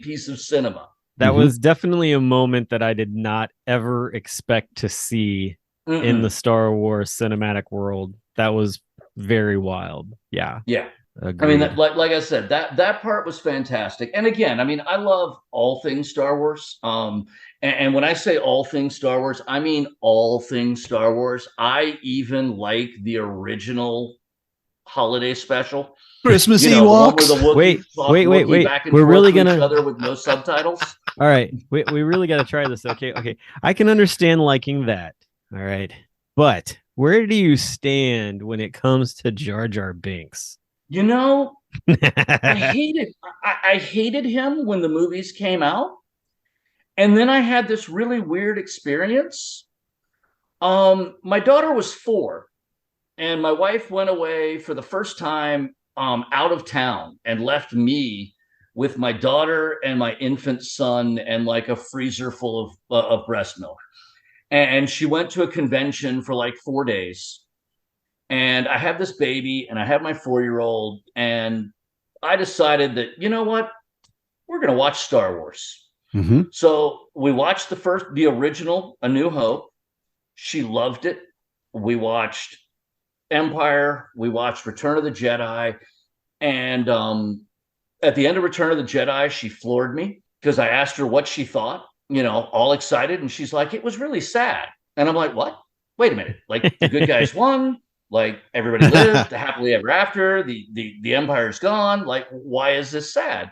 piece of cinema. That was definitely a moment that I did not ever expect to see in the Star Wars cinematic world. That was very wild. Yeah. Agreed. I mean, like I said, that part was fantastic. And again, I mean, I love all things Star Wars. And when I say all things Star Wars, I mean all things Star Wars. I even like the original holiday special, Christmas Ewoks. Wait. We're really gonna each other with no subtitles. All right, we really got to try this. Okay. I can understand liking that. All right, but where do you stand when it comes to Jar Jar Binks? I hated him when the movies came out. And then I had this really weird experience. My daughter was 4, and my wife went away for the first time out of town and left me with my daughter and my infant son and a freezer full of breast milk. And she went to a convention for 4 days. And I have this baby and I have my 4-year-old, and I decided that, you know what, we're going to watch Star Wars. So we watched the original, A New Hope. She loved it. We watched Empire. We watched Return of the Jedi. And at the end of Return of the Jedi, she floored me because I asked her what she thought, all excited. And she's like, it was really sad. And I'm like, what? Wait a minute. The good guys won. Everybody lived happily ever after. The Empire's gone. Why is this sad?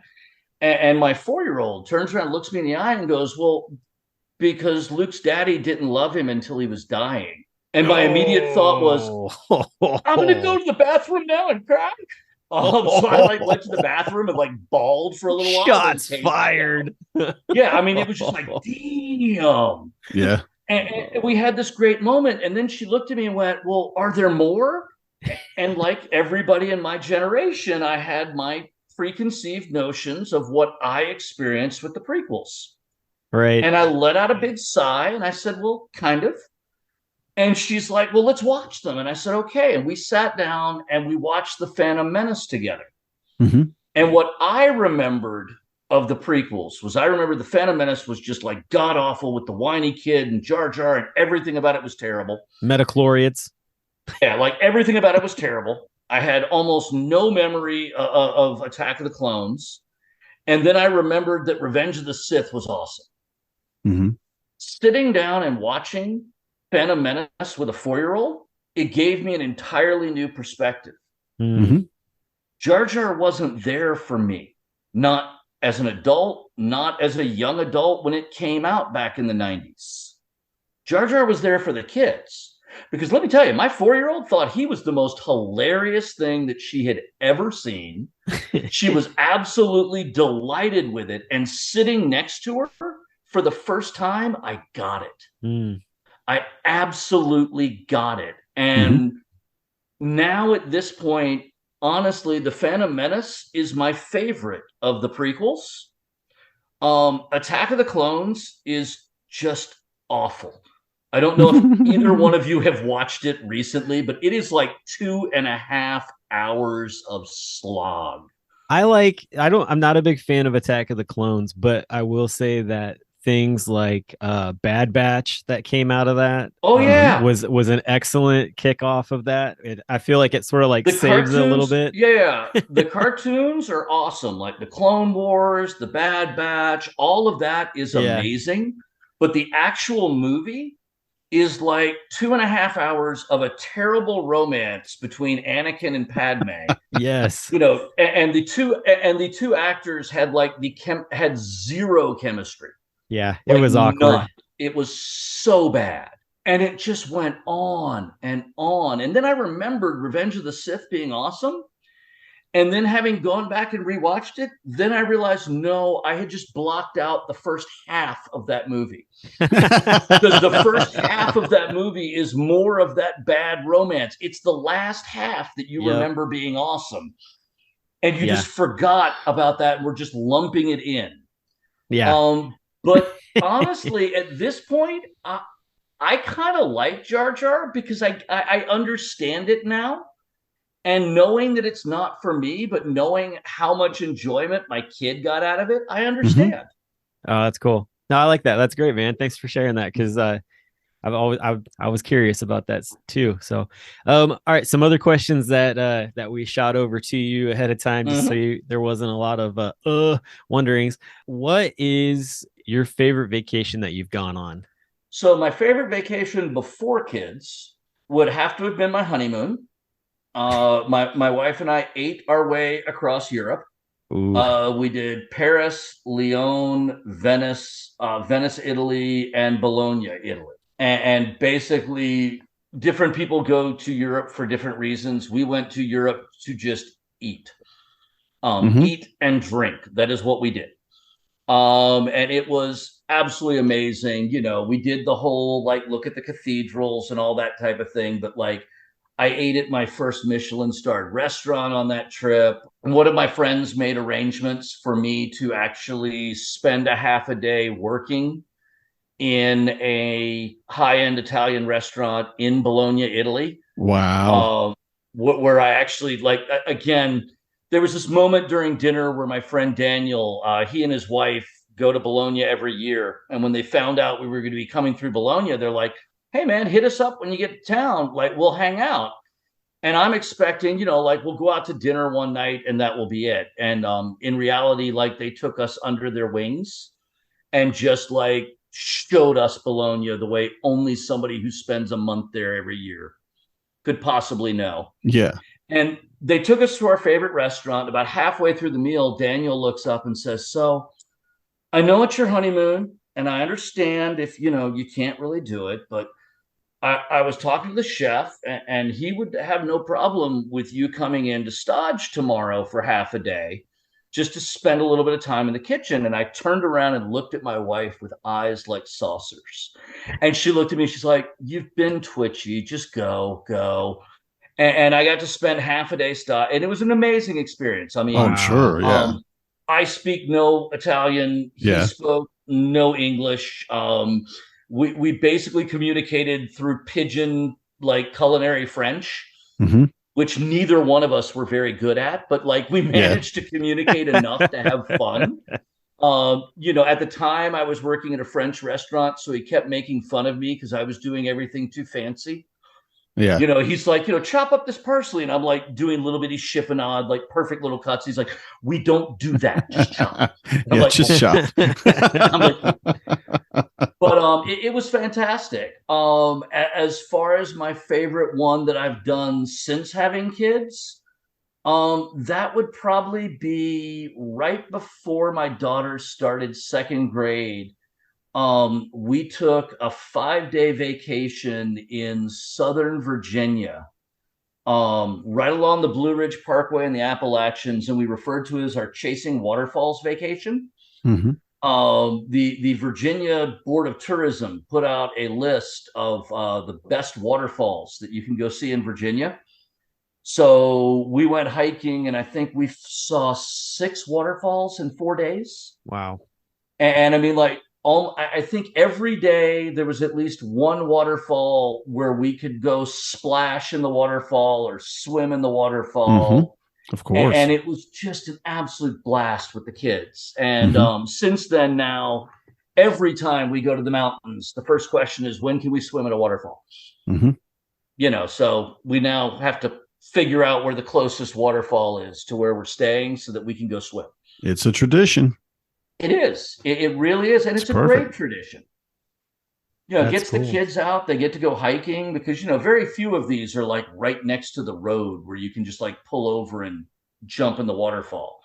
And my 4-year-old turns around, looks me in the eye, and goes, well, because Luke's daddy didn't love him until he was dying. And my immediate thought was, I'm going to go to the bathroom now and cry. So I went to the bathroom and bawled for a little while. Shots fired. Yeah, I mean, it was just damn. Yeah. And we had this great moment. And then she looked at me and went, well, are there more? And like everybody in my generation, I had my preconceived notions of what I experienced with the prequels. Right. And I let out a big sigh and I said, well, kind of. And she's like, well, let's watch them. And I said, okay. And we sat down and we watched The Phantom Menace together. And what I remembered of the prequels was I remember The Phantom Menace was just god awful with the whiny kid and Jar Jar, and everything about it was terrible. Metachlorians. Yeah, everything about it was terrible. I had almost no memory of Attack of the Clones. And then I remembered that Revenge of the Sith was awesome. Sitting down and watching Phantom Menace with a 4-year-old, it gave me an entirely new perspective. Jar Jar wasn't there for me, not as an adult, not as a young adult when it came out back in the 90s. Jar Jar was there for the kids. Because let me tell you, my 4-year-old thought he was the most hilarious thing that she had ever seen. She was absolutely delighted with it. And sitting next to her for the first time, I got it. I absolutely got it. And now at this point, honestly, The Phantom Menace is my favorite of the prequels. Attack of the Clones is just awful. I don't know if either one of you have watched it recently, but it is like 2.5 hours of slog. I'm not a big fan of Attack of the Clones, but I will say that things like Bad Batch that came out of that was an excellent kickoff of that. I feel like it sort of like the saves it a little bit. Yeah, the cartoons are awesome, like the Clone Wars, the Bad Batch, all of that is amazing. But the actual movie is like 2.5 hours of a terrible romance between Anakin and Padme. Yes. And the two actors had had zero chemistry. Yeah, it was awkward. None. It was so bad. And it just went on and on. And then I remembered Revenge of the Sith being awesome. And then having gone back and rewatched it, then I realized, no, I had just blocked out the first half of that movie. Because the first half of that movie is more of that bad romance. It's the last half that you remember being awesome. And you just forgot about that. And we're just lumping it in. Yeah. But honestly, at this point, I kind of like Jar Jar because I understand it now. And knowing that it's not for me, but knowing how much enjoyment my kid got out of it, I understand. Mm-hmm. Oh, that's cool. No, I like that. That's great, man. Thanks for sharing that because I was curious about that too. So, all right, some other questions that we shot over to you ahead of time, just so there wasn't a lot of wonderings. What is your favorite vacation that you've gone on? So my favorite vacation before kids would have to have been my honeymoon. My wife and I ate our way across Europe. We did Paris, Lyon, Venice, Italy, and Bologna, Italy. And basically, different people go to Europe for different reasons. We went to Europe to just eat, eat and drink. That is what we did. And it was absolutely amazing. We did the whole look at the cathedrals and all that type of thing, but I ate at my first Michelin-starred restaurant on that trip. And one of my friends made arrangements for me to actually spend a half a day working in a high-end Italian restaurant in Bologna, Italy. Wow. Where I actually, again, there was this moment during dinner where my friend Daniel, he and his wife go to Bologna every year. And when they found out we were going to be coming through Bologna, they're like, hey man, hit us up when you get to town. We'll hang out. And I'm expecting, we'll go out to dinner one night and that will be it. And in reality, they took us under their wings and just showed us Bologna the way only somebody who spends a month there every year could possibly know. Yeah. And they took us to our favorite restaurant. About halfway through the meal, Daniel looks up and says, so I know it's your honeymoon and I understand if, you can't really do it, but I was talking to the chef and he would have no problem with you coming in to Stodge tomorrow for half a day just to spend a little bit of time in the kitchen. And I turned around and looked at my wife with eyes like saucers. And she looked at me, she's like, you've been twitchy, just go. And I got to spend half a day Stodge. And it was an amazing experience. I mean, I'm sure, yeah. I speak no Italian. He spoke no English. We basically communicated through pidgin, culinary French, which neither one of us were very good at, but we managed to communicate enough to have fun. At the time I was working at a French restaurant, so he kept making fun of me because I was doing everything too fancy. Yeah. He's like, chop up this parsley. And I'm doing little bitty chiffonade, perfect little cuts. He's like, we don't do that. Just chop. Just chop. But it was fantastic. As far as my favorite one that I've done since having kids, that would probably be right before my daughter started second grade. We took a 5-day vacation in Southern Virginia, right along the Blue Ridge Parkway in the Appalachians, and we referred to it as our Chasing Waterfalls vacation. The Virginia Board of Tourism put out a list of the best waterfalls that you can go see in Virginia. So we went hiking, and I think we saw 6 waterfalls in 4 days. Wow. And I mean, like, I think every day there was at least one waterfall where we could go splash in the waterfall or swim in the waterfall. Of course. And it was just an absolute blast with the kids. And since then, now, every time we go to the mountains, the first question is, when can we swim at a waterfall? You know, so we now have to figure out where the closest waterfall is to where we're staying so that we can go swim. It's a tradition. It is. It really is. And it's a great tradition. You know, it gets the kids out. They get to go hiking because, you know, very few of these are like right next to the road where you can just like pull over and jump in the waterfall.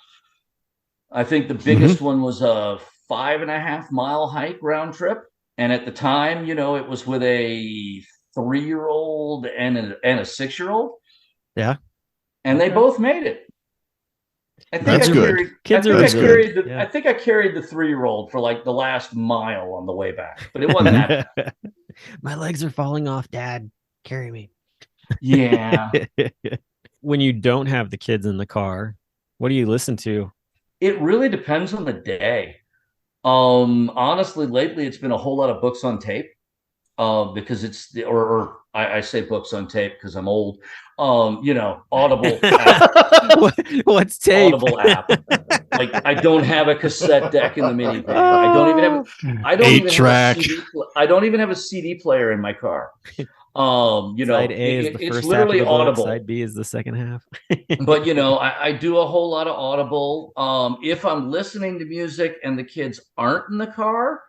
I think the biggest one was a 5.5-mile hike round trip. And at the time, you know, it was with a 3-year-old and a 6-year-old. Yeah. And they both made it. I think That's good. I think I carried the 3-year-old for like the last mile on the way back, but it wasn't that bad. My legs are falling off, Dad. Carry me. Yeah. When you don't have the kids in the car, what do you listen to? It really depends on the day. Honestly, lately it's been a whole lot of books on tape. Because it's I say books on tape because I'm old. You know, Audible app. What's tape? Audible app. Like, I don't have a cassette deck in the minivan. I don't even have a CD player in my car. You know, Side A is the it's first literally half of the book, Audible. Side B is the second half. But you know, I do a whole lot of Audible. If I'm listening to music and the kids aren't in the car,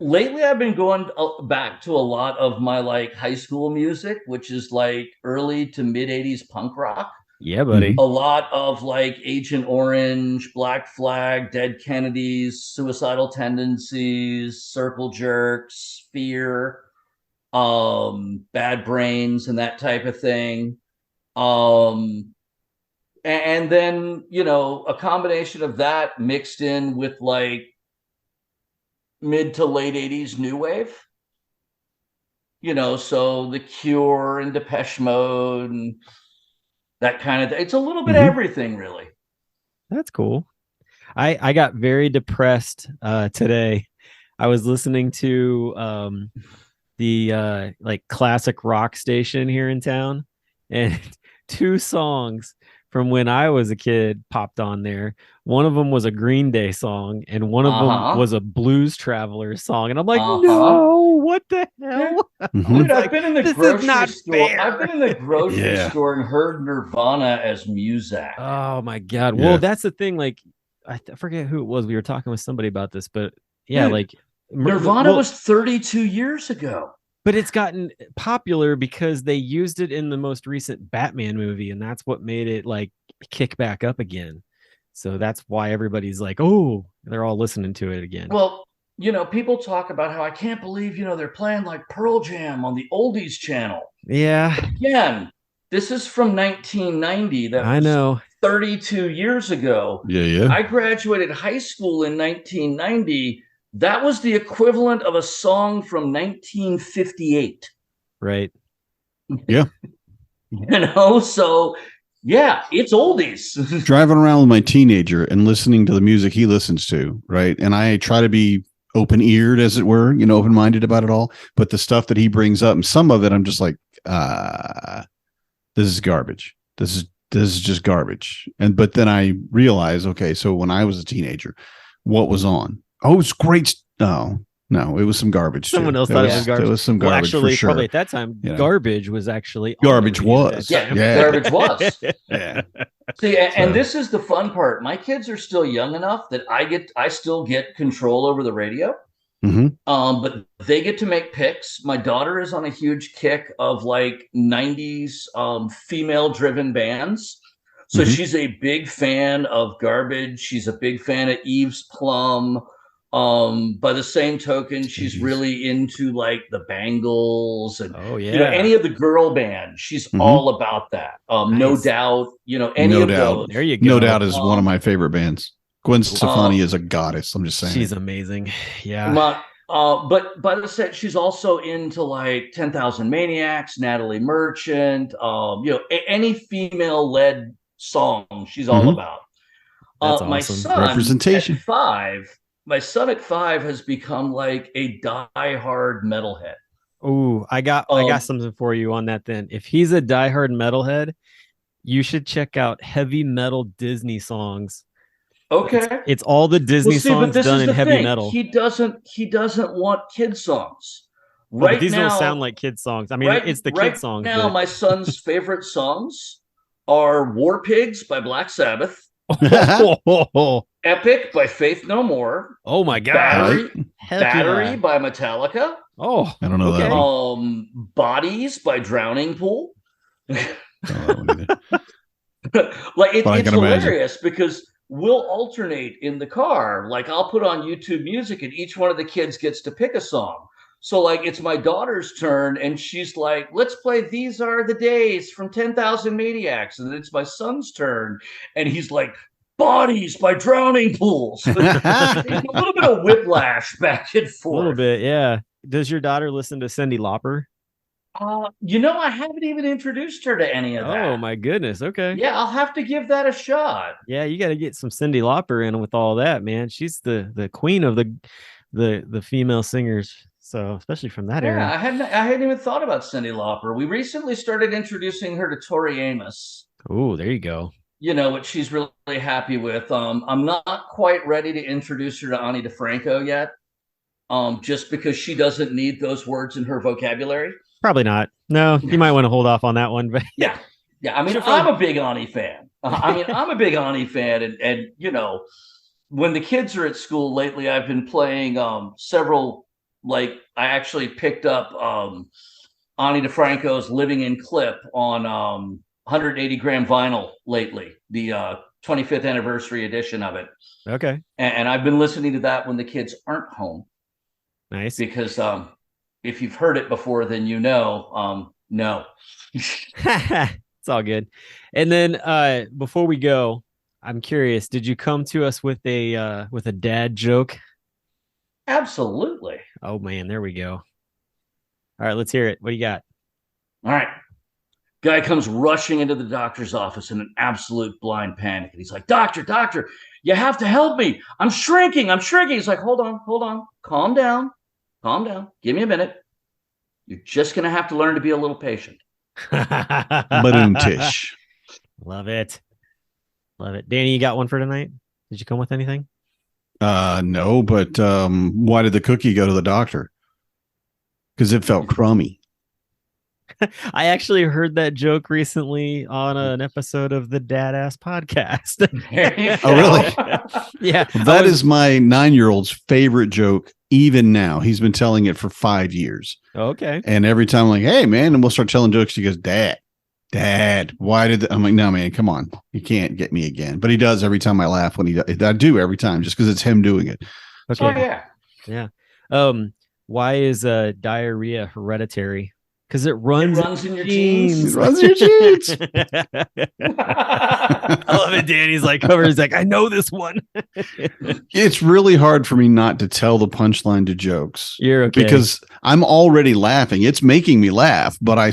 lately I've been going back to a lot of my like high school music, which is like early to mid 80s punk rock. Yeah, buddy. A lot of like Agent Orange, Black Flag, Dead Kennedys, Suicidal Tendencies, Circle Jerks, Fear, Bad Brains, and that type of thing. And then, you know, a combination of that mixed in with like mid to late 80s new wave, you know, so The Cure and Depeche Mode and that kind of thing. It's a little bit of everything, really. That's cool. I got very depressed today. I was listening to the like classic rock station here in town, and 2 songs from when I was a kid popped on there. One of them was a Green Day song, and one of them was a Blues Travelers song. And I'm like, no, what the hell? Dude, I've been in the grocery store. I've been in the grocery store and heard Nirvana as Muzak. Oh my God. Yeah. Well, that's the thing. Like, I forget who it was. We were talking with somebody about this, but yeah, dude, like Nirvana was 32 years ago. But it's gotten popular because they used it in the most recent Batman movie, and that's what made it like kick back up again. So that's why everybody's like, oh, they're all listening to it again. Well, you know, people talk about how I can't believe, you know, they're playing like Pearl Jam on the Oldies channel. Yeah. Again, this is from 1990. That I know. 32 years ago. Yeah. I graduated high school in 1990. That was the equivalent of a song from 1958. Right. Yeah. You know, so yeah, it's oldies. Driving around with my teenager and listening to the music he listens to, right? And I try to be open-eared, as it were, you know, open-minded about it all. But the stuff that he brings up, and some of it, I'm just like, this is garbage. This is just garbage. But then I realize, okay, so when I was a teenager, what was on? Oh, it's great. No, it was some garbage. Someone else thought it was garbage. It was some garbage, actually, for sure. Probably at that time, garbage was actually garbage was. Yeah, garbage was. Yeah. See, and this is the fun part. My kids are still young enough that I still get control over the radio. But they get to make picks. My daughter is on a huge kick of like 90s female-driven bands. So she's a big fan of Garbage. She's a big fan of Eve's Plum. By the same token, she's really into like the Bangles and you know, any of the girl bands. She's all about that. Nice. No Doubt, you know, any of those. There you go. No Doubt is one of my favorite bands. Gwen Stefani is a goddess. I'm just saying. She's amazing. Yeah. But by the set, she's also into like 10,000 Maniacs, Natalie Merchant, any female-led song she's all about. That's my awesome. son Representation. At 5, my son at 5 has become like a diehard metalhead. Oh, I got something for you on that then. If he's a diehard metalhead, you should check out heavy metal Disney songs. Okay. It's all the Disney songs done in heavy metal. He doesn't want kid songs. Right, but these now, don't sound like kid songs. I mean, it's the kid songs. Now, my son's favorite songs are War Pigs by Black Sabbath. Epic by Faith No More. Oh my God. Battery by Metallica. Oh, I don't know that. Bodies by Drowning Pool. It's hilarious because we'll alternate in the car. Like I'll put on YouTube Music and each one of the kids gets to pick a song. So like it's my daughter's turn and she's like, let's play These Are the Days from 10,000 Maniacs. And then it's my son's turn and he's like, Bodies by Drowning Pools. A little bit of whiplash back and forth. A little bit, yeah. Does your daughter listen to Cyndi Lauper? I haven't even introduced her to any of that. Oh my goodness. Okay. Yeah, I'll have to give that a shot. Yeah, you got to get some Cyndi Lauper in with all that, man. She's the queen of the female singers. So especially from that era. I hadn't even thought about Cyndi Lauper. We recently started introducing her to Tori Amos. Oh, there you go. Which she's really happy with. I'm not quite ready to introduce her to Ani DeFranco yet. Just because she doesn't need those words in her vocabulary. Probably not. No, you might want to hold off on that one. But yeah. I mean, I'm a big Ani fan. I'm a big Ani fan, and when the kids are at school lately, I've been playing several. Like I actually picked up Ani DeFranco's "Living in Clip" on 180 gram vinyl lately, the 25th anniversary edition of it. Okay. And I've been listening to that when the kids aren't home. Nice. Because if you've heard it before, then no. It's all good. And then before we go, I'm curious, did you come to us with a dad joke? Absolutely. Oh man, there we go. All right, let's hear it. What do you got? All right. Guy comes rushing into the doctor's office in an absolute blind panic. And he's like, Doctor, you have to help me. I'm shrinking. He's like, hold on. Calm down. Give me a minute. You're just going to have to learn to be a little patient. Badoom-tish. Love it. Danny, you got one for tonight? Did you come with anything? No, but why did the cookie go to the doctor? Because it felt crummy. I actually heard that joke recently on an episode of the Dad Ass podcast. Oh, really? Yeah. That is my 9-year-old's favorite joke. Even now, he's been telling it for 5 years. Okay. And every time I'm like, hey, man, and we'll start telling jokes. He goes, Dad, why did I'm like, no, man, come on. You can't get me again. But he does every time I laugh when I do every time just because it's him doing it. Okay. Oh, yeah. Yeah. Why is diarrhea hereditary? Because it runs in your genes. It runs in your genes. I love it. Danny's like cover. He's like, I know this one. It's really hard for me not to tell the punchline to jokes. You're okay. Because I'm already laughing. It's making me laugh, but I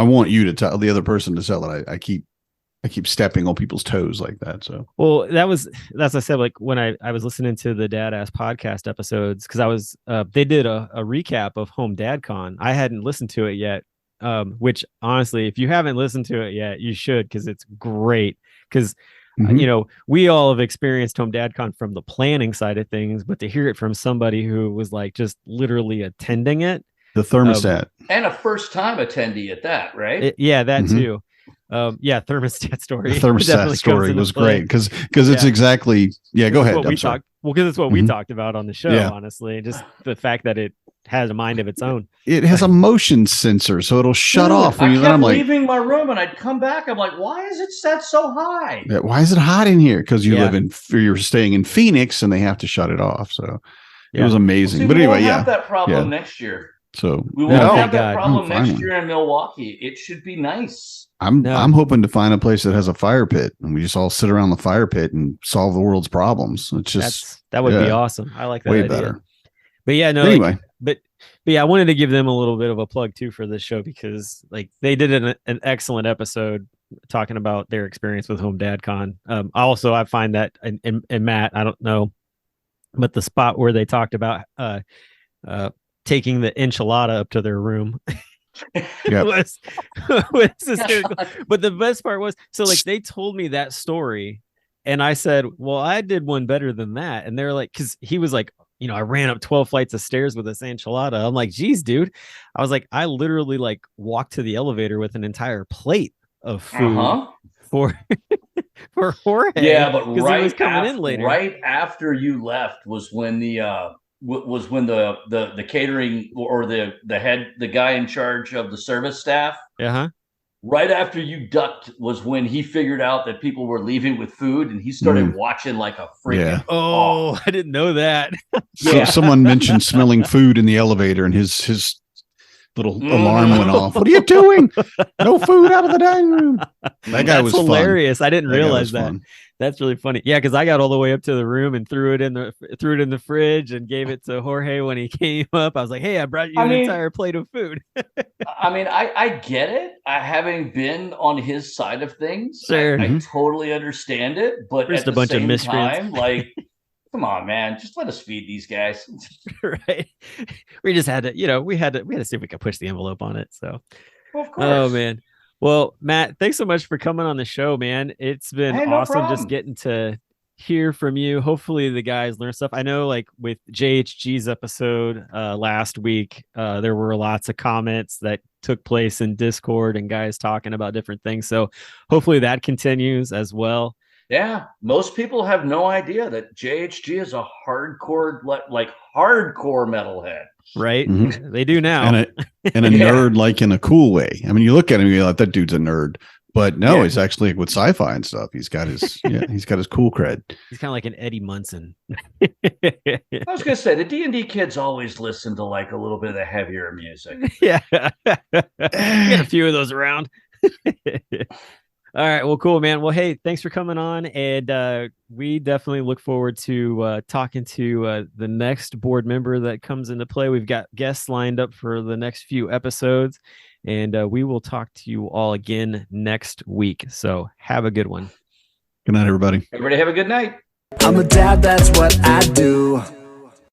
want you to tell the other person to tell it. I keep stepping on people's toes like that. So, well, that's I said, like when I was listening to the Dad Ass podcast episodes, because they did a recap of Home Dad Con. I hadn't listened to it yet. Which honestly, if you haven't listened to it yet, you should, because it's great. Because we all have experienced Home Dad Con from the planning side of things, but to hear it from somebody who was like just literally attending it, the thermostat, and a first time attendee at that, right? That too. Thermostat story. The thermostat story was great because it's exactly go ahead. Because it's what we talked about on the show. Honestly, just the fact that it has a mind of its own. It has a motion sensor, so it'll shut off when you. I'm like leaving my room, and I'd come back. I'm like, why is it set so high? Yeah, why is it hot in here? Because you're staying in Phoenix, and they have to shut it off. So it was amazing. But anyway, have that problem next year. So we won't have that problem next year in Milwaukee. It should be nice. I'm hoping to find a place that has a fire pit, and we just all sit around the fire pit and solve the world's problems. It's just that would be awesome. I like that way idea. better. But yeah, no. Anyway, but yeah, I wanted to give them a little bit of a plug too for this show because like they did an excellent episode talking about their experience with Home Dad Con. I find that and Matt, I don't know, but the spot where they talked about taking the enchilada up to their room was hysterical. But the best part was, so like they told me that story and I said, well, I did one better than that. And they're like, because he was like, I ran up 12 flights of stairs with this enchilada. I'm like, geez, dude. I was like, I literally like walked to the elevator with an entire plate of food for Jorge. Yeah, but he was coming in later. Right after you left was when the catering or the guy in charge of the service staff. Right after you ducked was when he figured out that people were leaving with food, and he started watching like a freaking. Yeah. Oh, I didn't know that. So someone mentioned smelling food in the elevator, and his little alarm went off. What are you doing? No food out of the dining room. That guy was hilarious. Fun. I didn't realize that. That's really funny. Yeah, because I got all the way up to the room and threw it in the fridge and gave it to Jorge when he came up. I was like, "Hey, I brought you an entire plate of food." I get it. Having been on his side of things, sure. I totally understand it. But just at a bunch the same of time, like, come on, man, just let us feed these guys. Right. We just had to, we had to see if we could push the envelope on it. So, well, of course. Oh man. Well, Matt, thanks so much for coming on the show, man. It's been awesome just getting to hear from you. Hopefully the guys learn stuff. I know like with JHG's episode last week, there were lots of comments that took place in Discord and guys talking about different things. So hopefully that continues as well. Yeah, most people have no idea that JHG is a hardcore metalhead. Right? Mm-hmm. They do now. And a nerd, like in a cool way. I mean, you look at him, you're like, that dude's a nerd. But no, he's actually with sci-fi and stuff. He's got his he's got his cool cred. He's kind of like an Eddie Munson. I was gonna say the D&D kids always listen to like a little bit of the heavier music. Yeah. Get a few of those around. All right. Well, cool, man. Well, hey, thanks for coming on. And we definitely look forward to talking to the next board member that comes into play. We've got guests lined up for the next few episodes, and we will talk to you all again next week. So have a good one. Good night, everybody. Everybody have a good night. I'm a dad, that's what I do.